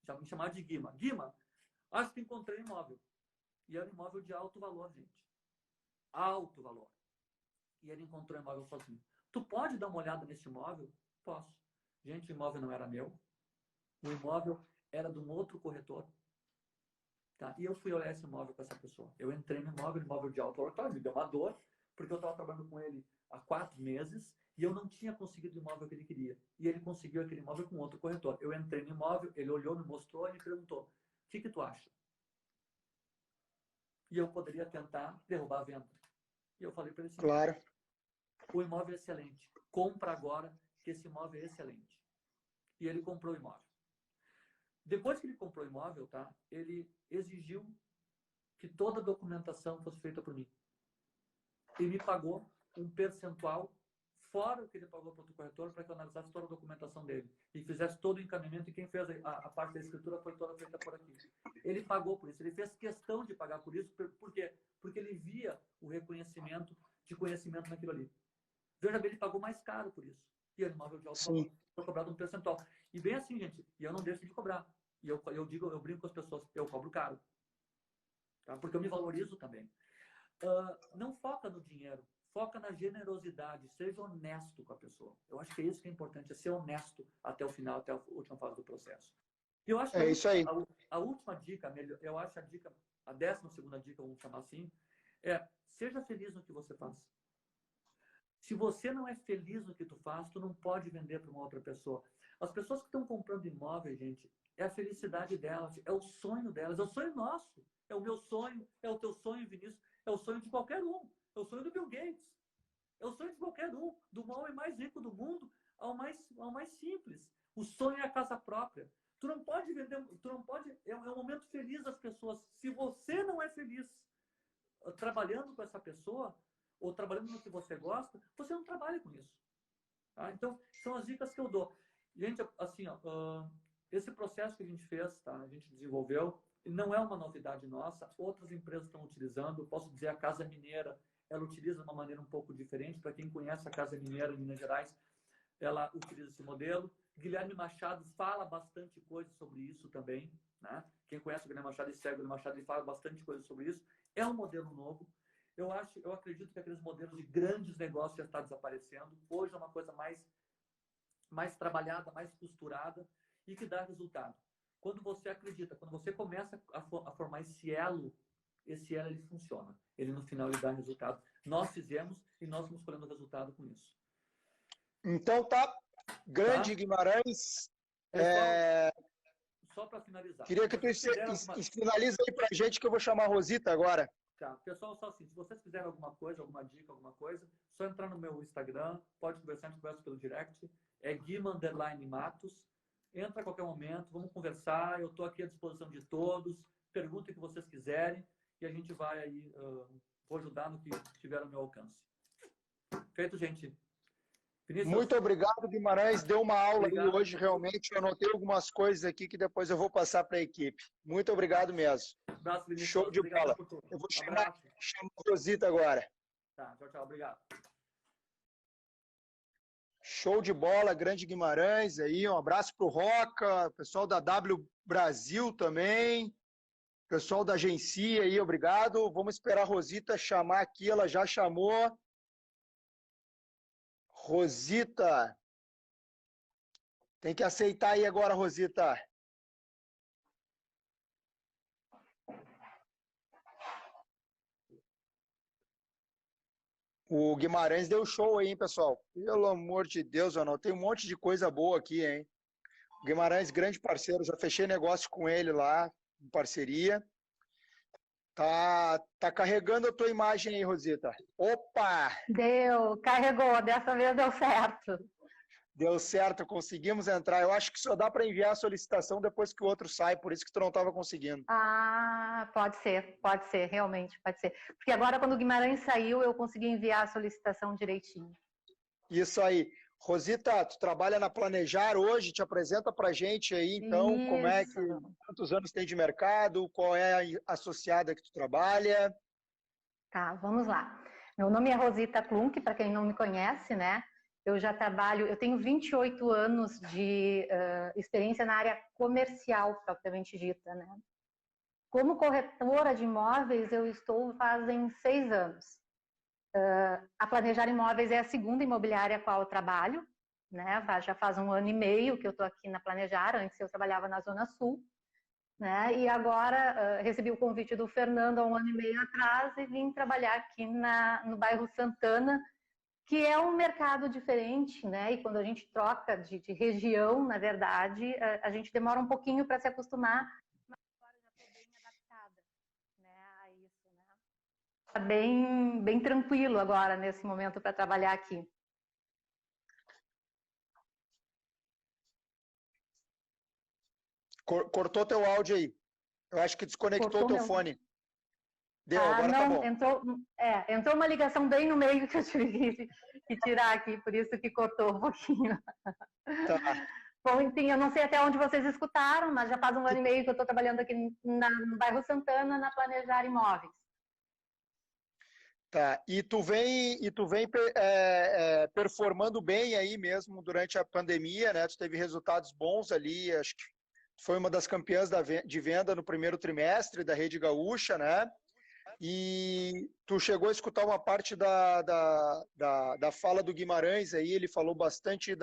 já me chamava de Guima. Guima, acho que encontrei um imóvel. E era um imóvel de alto valor, gente. Alto valor. E ele encontrou o imóvel sozinho. Tu pode dar uma olhada nesse imóvel? Posso. Gente, o imóvel não era meu. O imóvel era de um outro corretor. Tá? E eu fui olhar esse imóvel com essa pessoa. Eu entrei no imóvel de alto valor. Claro, me deu uma dor, porque eu estava trabalhando com ele há 4 meses e eu não tinha conseguido o imóvel que ele queria. E ele conseguiu aquele imóvel com outro corretor. Eu entrei no imóvel, ele olhou, me mostrou e me perguntou, o que tu acha? E eu poderia tentar derrubar a venda. E eu falei para ele assim, claro, o imóvel é excelente. Compra agora, que esse imóvel é excelente. E ele comprou o imóvel. Depois que ele comprou o imóvel, tá? Ele exigiu que toda a documentação fosse feita por mim. E me pagou um percentual fora o que ele pagou para outro corretor para que eu analisasse toda a documentação dele e fizesse todo o encaminhamento, e quem fez a parte da escritura foi toda feita por aqui. Ele pagou por isso, ele fez questão de pagar por isso. Por quê? Porque ele via o reconhecimento de conhecimento naquilo ali. Veja bem, ele pagou mais caro por isso. E era um imóvel de alto valor. Foi cobrado um percentual. E bem assim, gente, e eu não deixo de cobrar. E eu brinco com as pessoas, eu cobro caro. Tá? Porque eu me valorizo também. Não foca no dinheiro, foca na generosidade, seja honesto com a pessoa. Eu acho que é isso que é importante, é ser honesto até o final, até a última fase do processo. E eu acho que isso aí. A última dica, eu acho a 12ª dica, vamos chamar assim, é seja feliz no que você faz. Se você não é feliz no que tu faz, tu não pode vender para uma outra pessoa. As pessoas que estão comprando imóveis, gente, é a felicidade delas, é o sonho delas, é o sonho nosso. É o meu sonho, é o teu sonho, Vinícius, é o sonho de qualquer um. É o sonho do Bill Gates. É o sonho de qualquer um, do homem mais rico do mundo ao mais simples. O sonho é a casa própria. Tu não pode vender, é um momento feliz das pessoas. Se você não é feliz trabalhando com essa pessoa, ou trabalhando no que você gosta, você não trabalha com isso. Tá? Então, são as dicas que eu dou. Gente, assim, esse processo que a gente fez, tá? A gente desenvolveu, não é uma novidade nossa, outras empresas estão utilizando. Eu posso dizer, a Casa Mineira, ela utiliza de uma maneira um pouco diferente. Para quem conhece a Casa Mineira em Minas Gerais, ela utiliza esse modelo. Guilherme Machado fala bastante coisa sobre isso também. Né? Quem conhece o Guilherme Machado e segue o Guilherme Machado, ele fala bastante coisa sobre isso. É um modelo novo. Eu acredito que aqueles modelos de grandes negócios já estão desaparecendo. Hoje é uma coisa mais trabalhada, mais costurada e que dá resultado. Quando você acredita, quando você começa a formar esse elo ele funciona. Ele no final ele dá resultado. Nós fizemos e nós estamos colhendo resultado com isso. Então tá, grande tá? Guimarães. Pessoal, só para finalizar. Queria que tu finalize aí pra gente, que eu vou chamar a Rosita agora. Tá, pessoal, só assim, se vocês quiserem alguma coisa, alguma dica, alguma coisa, só entrar no meu Instagram, pode conversar, a gente conversa pelo direct, é Guima_Matos, entra a qualquer momento, vamos conversar, eu estou aqui à disposição de todos, perguntem o que vocês quiserem, e a gente vai aí, vou ajudar no que tiver ao meu alcance. Feito, gente. Vinícius, Muito obrigado, Guimarães. Deu uma aula aí hoje, realmente. Eu anotei algumas coisas aqui que depois eu vou passar para a equipe. Muito obrigado mesmo. abraço, Vinícius. Show de bola. Por tudo. Eu vou Abraço. chamar a Rosita agora. Tá, tchau, obrigado. Show de bola, grande Guimarães aí. Um abraço para o Roca, pessoal da W Brasil também. Pessoal da Agencia aí, obrigado. Vamos esperar a Rosita chamar aqui, ela já chamou. Rosita. Tem que aceitar aí agora, Rosita. O Guimarães deu show aí, hein, pessoal? Pelo amor de Deus, eu anotei um monte de coisa boa aqui, hein? O Guimarães, grande parceiro, já fechei negócio com ele lá, em parceria. Tá carregando a tua imagem aí, Rosita. Opa! Carregou, dessa vez deu certo. Deu certo, conseguimos entrar. Eu acho que só dá para enviar a solicitação depois que o outro sai, por isso que tu não estava conseguindo. Ah, pode ser, realmente, pode ser. Porque agora, quando o Guimarães saiu, eu consegui enviar a solicitação direitinho. Isso aí. Rosita, tu trabalha na Planejar hoje, te apresenta pra gente aí, então, Isso. como é que, quantos anos tem de mercado, qual é a associada que tu trabalha? Tá, vamos lá. Meu nome é Rosita Klunk, para quem não me conhece, né? Eu tenho 28 anos de experiência na área comercial, propriamente dita, né? Como corretora de imóveis, eu estou fazem 6 anos. A Planejar Imóveis é a segunda imobiliária a qual eu trabalho, né? Já faz 1 ano e meio que eu estou aqui na Planejar, antes eu trabalhava na Zona Sul, né? E agora recebi o convite do Fernando há 1 ano e meio atrás e vim trabalhar aqui no bairro Santana, que é um mercado diferente, né? E quando a gente troca de região, na verdade, a gente demora um pouquinho para se acostumar, mas agora já estou bem adaptada, né, a isso, né? Está bem tranquilo agora, nesse momento, para trabalhar aqui. Cortou teu áudio aí. Eu acho que desconectou teu fone. Deu, agora não, tá bom. Entrou uma ligação bem no meio que eu tive que tirar aqui, por isso que cortou um pouquinho. Tá. Bom, enfim, eu não sei até onde vocês escutaram, mas já faz 1 ano e meio que eu estou trabalhando aqui no bairro Santana, na Planejar Imóveis. Tá. E tu vem performando bem aí mesmo durante a pandemia, né? Tu teve resultados bons ali, acho que foi uma das campeãs de venda no primeiro trimestre da Rede Gaúcha, né? E tu chegou a escutar uma parte da fala do Guimarães aí, ele falou bastante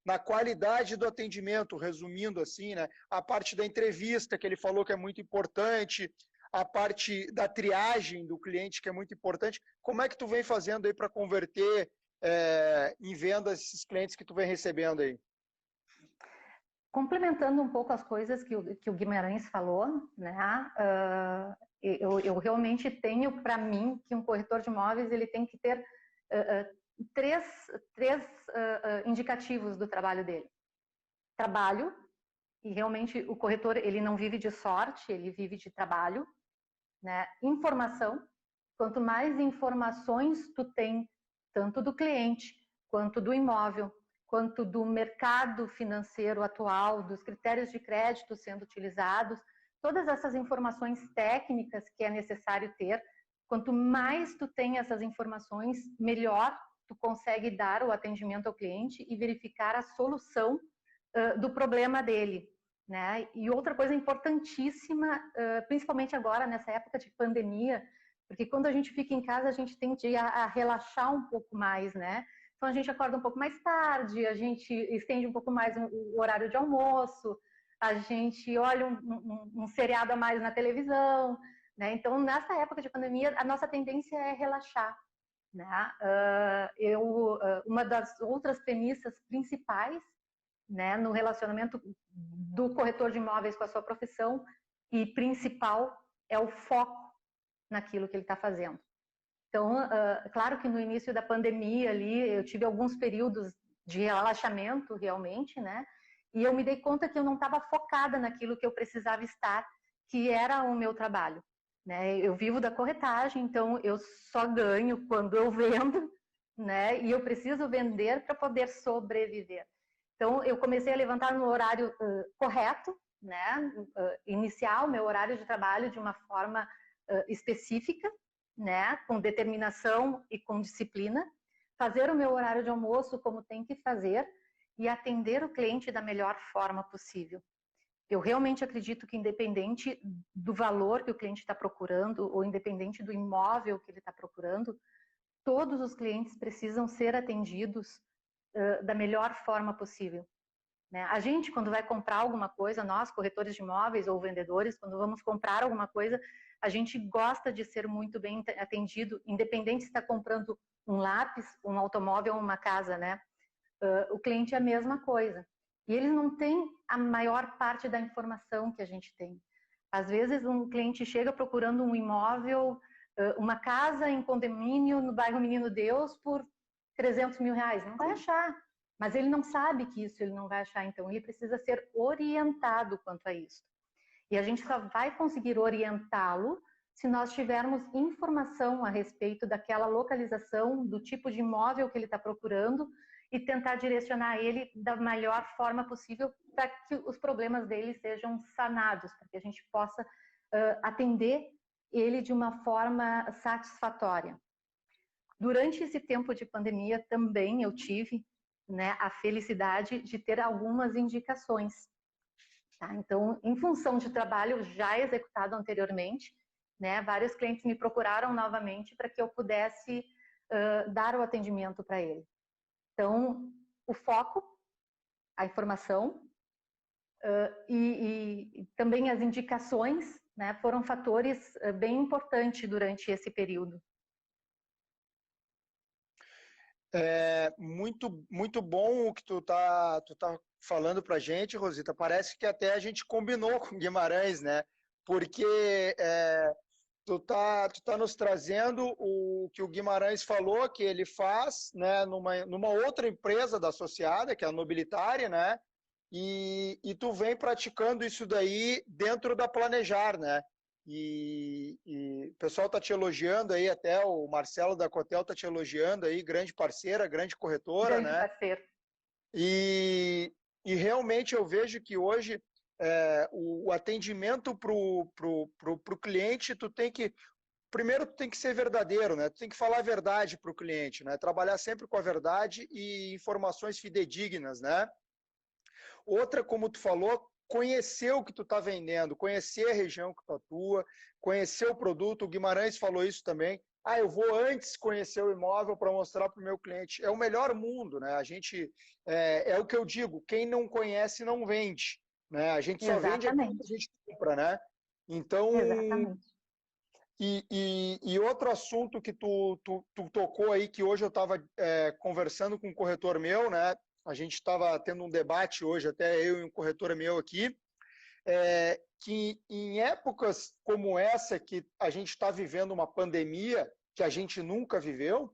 na qualidade do atendimento, resumindo assim, né? A parte da entrevista, que ele falou que é muito importante, a parte da triagem do cliente, que é muito importante. Como é que tu vem fazendo aí para converter em vendas esses clientes que tu vem recebendo aí? Complementando um pouco as coisas que o Guimarães falou, né? Eu realmente tenho para mim que um corretor de imóveis ele tem que ter três indicativos do trabalho dele. Trabalho, e realmente o corretor ele não vive de sorte, ele vive de trabalho, né? Informação, quanto mais informações tu tem, tanto do cliente quanto do imóvel, quanto do mercado financeiro atual, dos critérios de crédito sendo utilizados, todas essas informações técnicas que é necessário ter, quanto mais tu tem essas informações, melhor tu consegue dar o atendimento ao cliente e verificar a solução do problema dele, né? E outra coisa importantíssima, principalmente agora nessa época de pandemia, porque quando a gente fica em casa a gente tende a relaxar um pouco mais, né? Então a gente acorda um pouco mais tarde, a gente estende um pouco mais o horário de almoço, a gente olha um seriado a mais na televisão, né? Então nessa época de pandemia a nossa tendência é relaxar, né? Uma das outras premissas principais, né, no relacionamento do corretor de imóveis com a sua profissão e principal é o foco naquilo que ele está fazendo. Então, claro que no início da pandemia ali, eu tive alguns períodos de relaxamento realmente, né? E eu me dei conta que eu não estava focada naquilo que eu precisava estar, que era o meu trabalho, né? Eu vivo da corretagem, então eu só ganho quando eu vendo, né? E eu preciso vender para poder sobreviver. Então, eu comecei a levantar no horário correto, né? Iniciar o meu horário de trabalho de uma forma específica, né? Com determinação e com disciplina. Fazer o meu horário de almoço como tem que fazer e atender o cliente da melhor forma possível. Eu realmente acredito que, independente do valor que o cliente está procurando, ou independente do imóvel que ele está procurando, todos os clientes precisam ser atendidos da melhor forma possível. Né? A gente, quando vai comprar alguma coisa, nós, corretores de imóveis ou vendedores, quando vamos comprar alguma coisa, a gente gosta de ser muito bem atendido, independente se está comprando um lápis, um automóvel ou uma casa, né? O cliente é a mesma coisa. E eles não têm a maior parte da informação que a gente tem. Às vezes, um cliente chega procurando um imóvel, uma casa em condomínio no bairro Menino Deus por 300 mil reais. Não vai achar. Mas ele não sabe que isso ele não vai achar. Então, ele precisa ser orientado quanto a isso. E a gente só vai conseguir orientá-lo se nós tivermos informação a respeito daquela localização, do tipo de imóvel que ele está procurando, e tentar direcionar ele da melhor forma possível para que os problemas dele sejam sanados, para que a gente possa atender ele de uma forma satisfatória. Durante esse tempo de pandemia também eu tive, né, a felicidade de ter algumas indicações. Tá? Então, em função de trabalho já executado anteriormente, né, vários clientes me procuraram novamente para que eu pudesse dar o atendimento para ele. Então, o foco, a informação e também as indicações, né, foram fatores bem importantes durante esse período. Muito bom o que tu tá falando para a gente, Rosita. Parece que até a gente combinou com Guimarães, né? Porque tu tá nos trazendo o que o Guimarães falou que ele faz, né, numa outra empresa da associada, que é a Nobilitária, né? E tu vem praticando isso daí dentro da Planejar, né? E o pessoal está te elogiando aí, até o Marcelo da Cotel está te elogiando aí, grande parceira, grande corretora, grande né? Parceiro. E realmente eu vejo que hoje o atendimento para o cliente, primeiro tu tem que ser verdadeiro, né? Tu tem que falar a verdade para o cliente, né? Trabalhar sempre com a verdade e informações fidedignas, né? Outra, como tu falou, conhecer o que tu está vendendo, conhecer a região que tu atua, conhecer o produto. O Guimarães falou isso também. Eu vou antes conhecer o imóvel para mostrar para o meu cliente. É o melhor mundo, né? A gente, é o que eu digo, quem não conhece não vende, né? A gente só vende aquilo que a gente compra, né? Então, exatamente. E outro assunto que tu tocou aí, que hoje eu estava conversando com um corretor meu, né? A gente estava tendo um debate hoje, até eu e um corretor meu aqui, que em épocas como essa, que a gente está vivendo uma pandemia que a gente nunca viveu,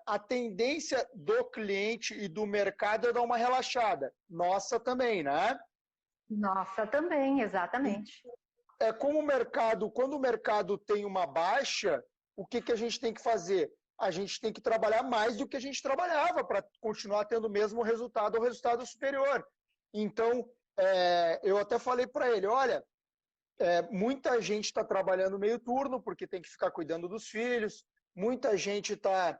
a tendência do cliente e do mercado é dar uma relaxada. Nossa também, né? Nossa também, exatamente. Como o mercado, quando o mercado tem uma baixa, o que a gente tem que fazer? A gente tem que trabalhar mais do que a gente trabalhava para continuar tendo o mesmo resultado ou resultado superior. Então, eu até falei para ele, olha, muita gente está trabalhando meio turno porque tem que ficar cuidando dos filhos, muita gente está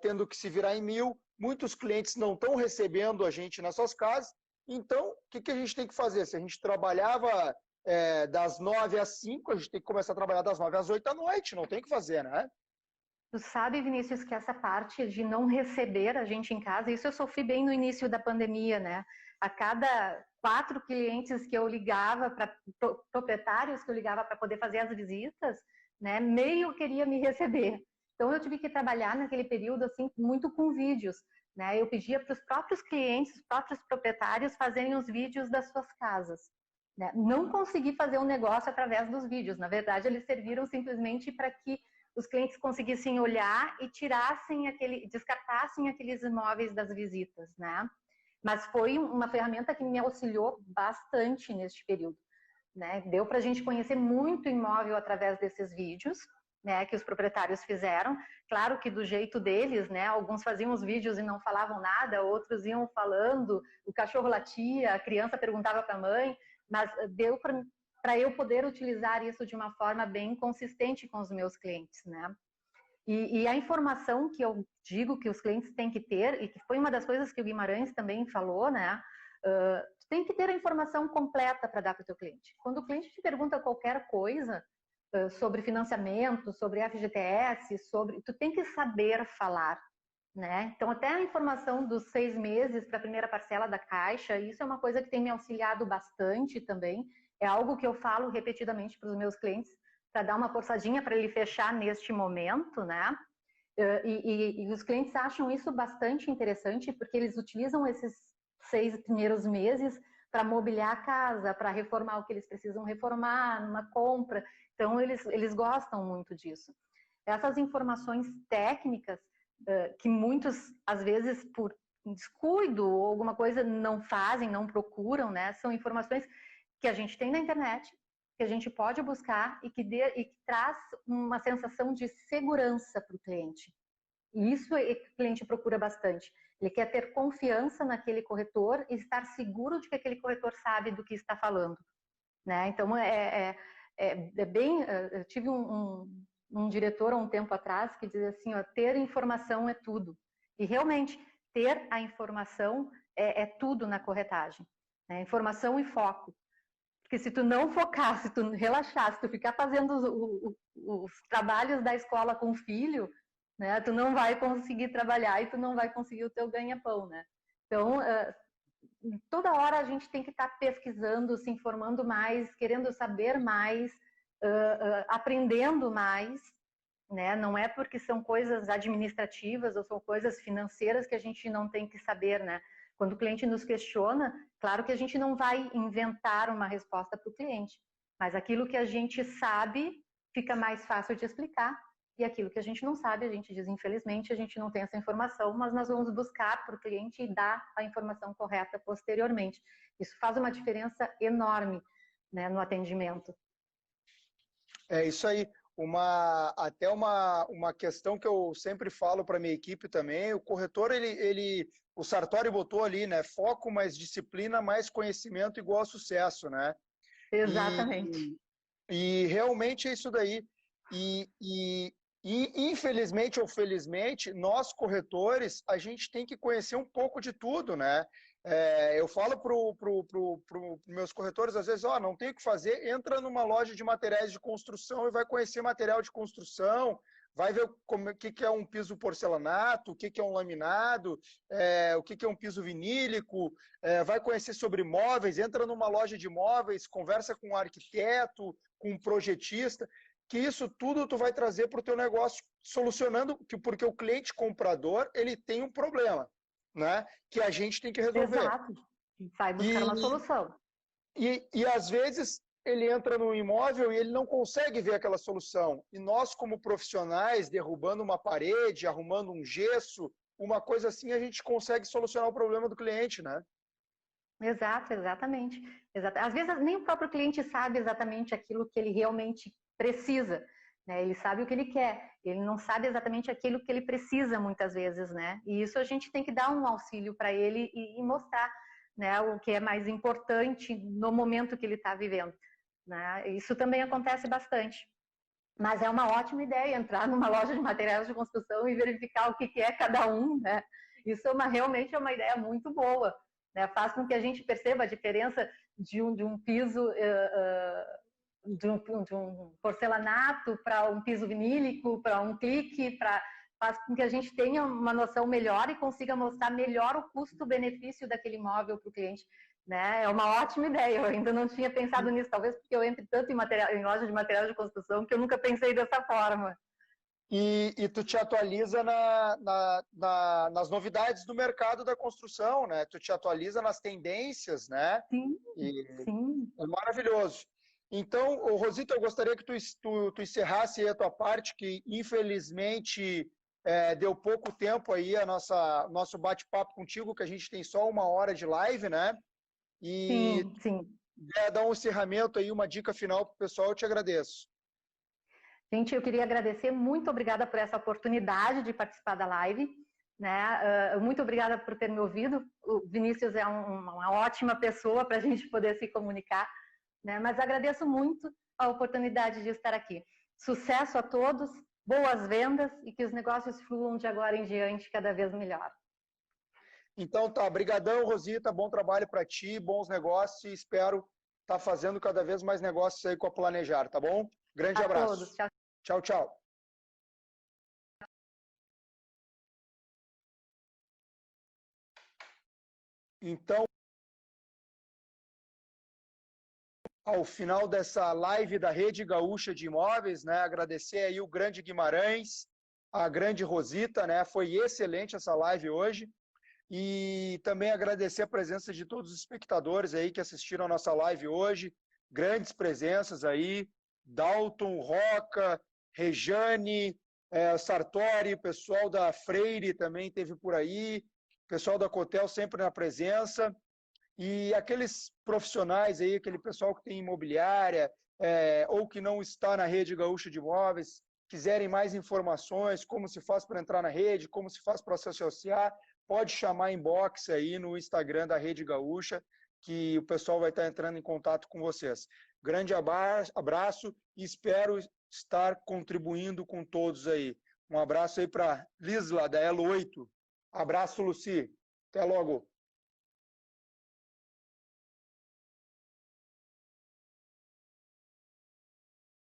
tendo que se virar em mil, muitos clientes não estão recebendo a gente nas suas casas. Então, o que a gente tem que fazer? Se a gente trabalhava das 9 às 5, a gente tem que começar a trabalhar das 9 às 8 da noite, não tem o que fazer, né? Tu sabe, Vinícius, que essa parte de não receber a gente em casa, isso eu sofri bem no início da pandemia, né? A cada 4 clientes que eu ligava, proprietários que eu ligava para poder fazer as visitas, né, meio queria me receber. Então eu tive que trabalhar naquele período assim muito com vídeos, né? Eu pedia para os próprios clientes, os próprios proprietários fazerem os vídeos das suas casas. Né? Não consegui fazer um negócio através dos vídeos. Na verdade, eles serviram simplesmente para que os clientes conseguissem olhar e descartassem aqueles imóveis das visitas, né? Mas foi uma ferramenta que me auxiliou bastante neste período, né? Deu para a gente conhecer muito imóvel através desses vídeos, né, que os proprietários fizeram. Claro que do jeito deles, né, alguns faziam os vídeos e não falavam nada, outros iam falando, o cachorro latia, a criança perguntava para a mãe, mas deu para eu poder utilizar isso de uma forma bem consistente com os meus clientes, né? E a informação que eu digo que os clientes têm que ter, e que foi uma das coisas que o Guimarães também falou, né? Tu tem que ter a informação completa para dar para o teu cliente. Quando o cliente te pergunta qualquer coisa sobre financiamento, sobre FGTS, tu tem que saber falar, né? Então, até a informação dos 6 meses para a primeira parcela da Caixa, isso é uma coisa que tem me auxiliado bastante também. É algo que eu falo repetidamente para os meus clientes, para dar uma forçadinha para ele fechar neste momento, né? E os clientes acham isso bastante interessante, porque eles utilizam esses 6 primeiros meses para mobiliar a casa, para reformar o que eles precisam reformar, numa compra. Então, eles gostam muito disso. Essas informações técnicas, que muitos, às vezes, por descuido ou alguma coisa, não fazem, não procuram, né? São informações que a gente tem na internet, que a gente pode buscar e que traz uma sensação de segurança para o cliente. E isso é que o cliente procura bastante. Ele quer ter confiança naquele corretor e estar seguro de que aquele corretor sabe do que está falando, né? Então, bem... Eu tive um diretor há um tempo atrás que dizia assim, ó, ter informação é tudo. E realmente, ter a informação é tudo na corretagem, né? Informação e foco. Porque se tu não focar, se tu relaxar, se tu ficar fazendo os trabalhos da escola com o filho, né, tu não vai conseguir trabalhar e tu não vai conseguir o teu ganha-pão, né? Então, toda hora a gente tem que estar pesquisando, se informando mais, querendo saber mais, aprendendo mais, né? Não é porque são coisas administrativas ou são coisas financeiras que a gente não tem que saber, né? Quando o cliente nos questiona, claro que a gente não vai inventar uma resposta para o cliente, mas aquilo que a gente sabe fica mais fácil de explicar, e aquilo que a gente não sabe, a gente diz, infelizmente, a gente não tem essa informação, mas nós vamos buscar para o cliente e dar a informação correta posteriormente. Isso faz uma diferença enorme, né, no atendimento. É isso aí. Até uma questão que eu sempre falo para a minha equipe também, o corretor, o Sartori botou ali, né? Foco mais disciplina, mais conhecimento igual a sucesso, né? Exatamente. E realmente é isso daí. E infelizmente ou felizmente, nós corretores, a gente tem que conhecer um pouco de tudo, né? Eu falo para os meus corretores, às vezes, não tem o que fazer, entra numa loja de materiais de construção e vai conhecer material de construção, vai ver o que é um piso porcelanato, o que é um laminado, o que é um piso vinílico, vai conhecer sobre móveis, entra numa loja de móveis, conversa com um arquiteto, com um projetista, que isso tudo tu vai trazer para o teu negócio, solucionando, porque o cliente comprador, ele tem um problema, né? Que a gente tem que resolver. Exato. Vai buscar uma solução. E às vezes ele entra no imóvel e ele não consegue ver aquela solução. E nós, como profissionais, derrubando uma parede, arrumando um gesso, uma coisa assim, a gente consegue solucionar o problema do cliente, né? Exato, exatamente. Às vezes nem o próprio cliente sabe exatamente aquilo que ele realmente precisa, né? Ele sabe o que ele quer, ele não sabe exatamente aquilo que ele precisa muitas vezes, né? E isso a gente tem que dar um auxílio para ele e mostrar, né, o que é mais importante no momento que ele está vivendo, né? Isso também acontece bastante. Mas é uma ótima ideia entrar numa loja de materiais de construção e verificar o que é cada um, né? Isso realmente é uma ideia muito boa, né? Faz com que a gente perceba a diferença de um piso, de um porcelanato para um piso vinílico, para um clique, faz com que a gente tenha uma noção melhor e consiga mostrar melhor o custo-benefício daquele imóvel para o cliente, né? É uma ótima ideia, eu ainda não tinha pensado nisso, talvez porque eu entre tanto em loja de materiais de construção que eu nunca pensei dessa forma. E tu te atualiza nas novidades do mercado da construção, né? Tu te atualiza nas tendências, né? Sim, sim. É maravilhoso. Então, Rosita, eu gostaria que tu encerrasse a tua parte, que infelizmente deu pouco tempo aí nosso bate-papo contigo, que a gente tem só 1 hora de live, né? E sim. dar um encerramento aí, uma dica final para o pessoal, eu te agradeço. Gente, eu queria agradecer, muito obrigada por essa oportunidade de participar da live, né? Muito obrigada por ter me ouvido. O Vinícius é uma ótima pessoa para a gente poder se comunicar, né? Mas agradeço muito a oportunidade de estar aqui. Sucesso a todos, boas vendas e que os negócios fluam de agora em diante cada vez melhor. Então tá, brigadão, Rosita, bom trabalho para ti, bons negócios e espero estar fazendo cada vez mais negócios aí com a Planejar, tá bom? Grande abraço. A todos. Tchau. Tchau, tchau. Então, ao final dessa live da Rede Gaúcha de Imóveis, né, agradecer aí o grande Guimarães, a grande Rosita, né, foi excelente essa live hoje, e também agradecer a presença de todos os espectadores aí que assistiram a nossa live hoje, grandes presenças aí, Dalton, Roca, Rejane, Sartori, pessoal da Freire também teve por aí, pessoal da Cotel sempre na presença, e aqueles profissionais aí, aquele pessoal que tem imobiliária, ou que não está na Rede Gaúcha de Imóveis, quiserem mais informações, como se faz para entrar na rede, como se faz para se associar, pode chamar inbox aí no Instagram da Rede Gaúcha, que o pessoal vai estar entrando em contato com vocês. Grande abraço e espero estar contribuindo com todos aí. Um abraço aí para Lisla, da Elo 8. Abraço, Luci. Até logo.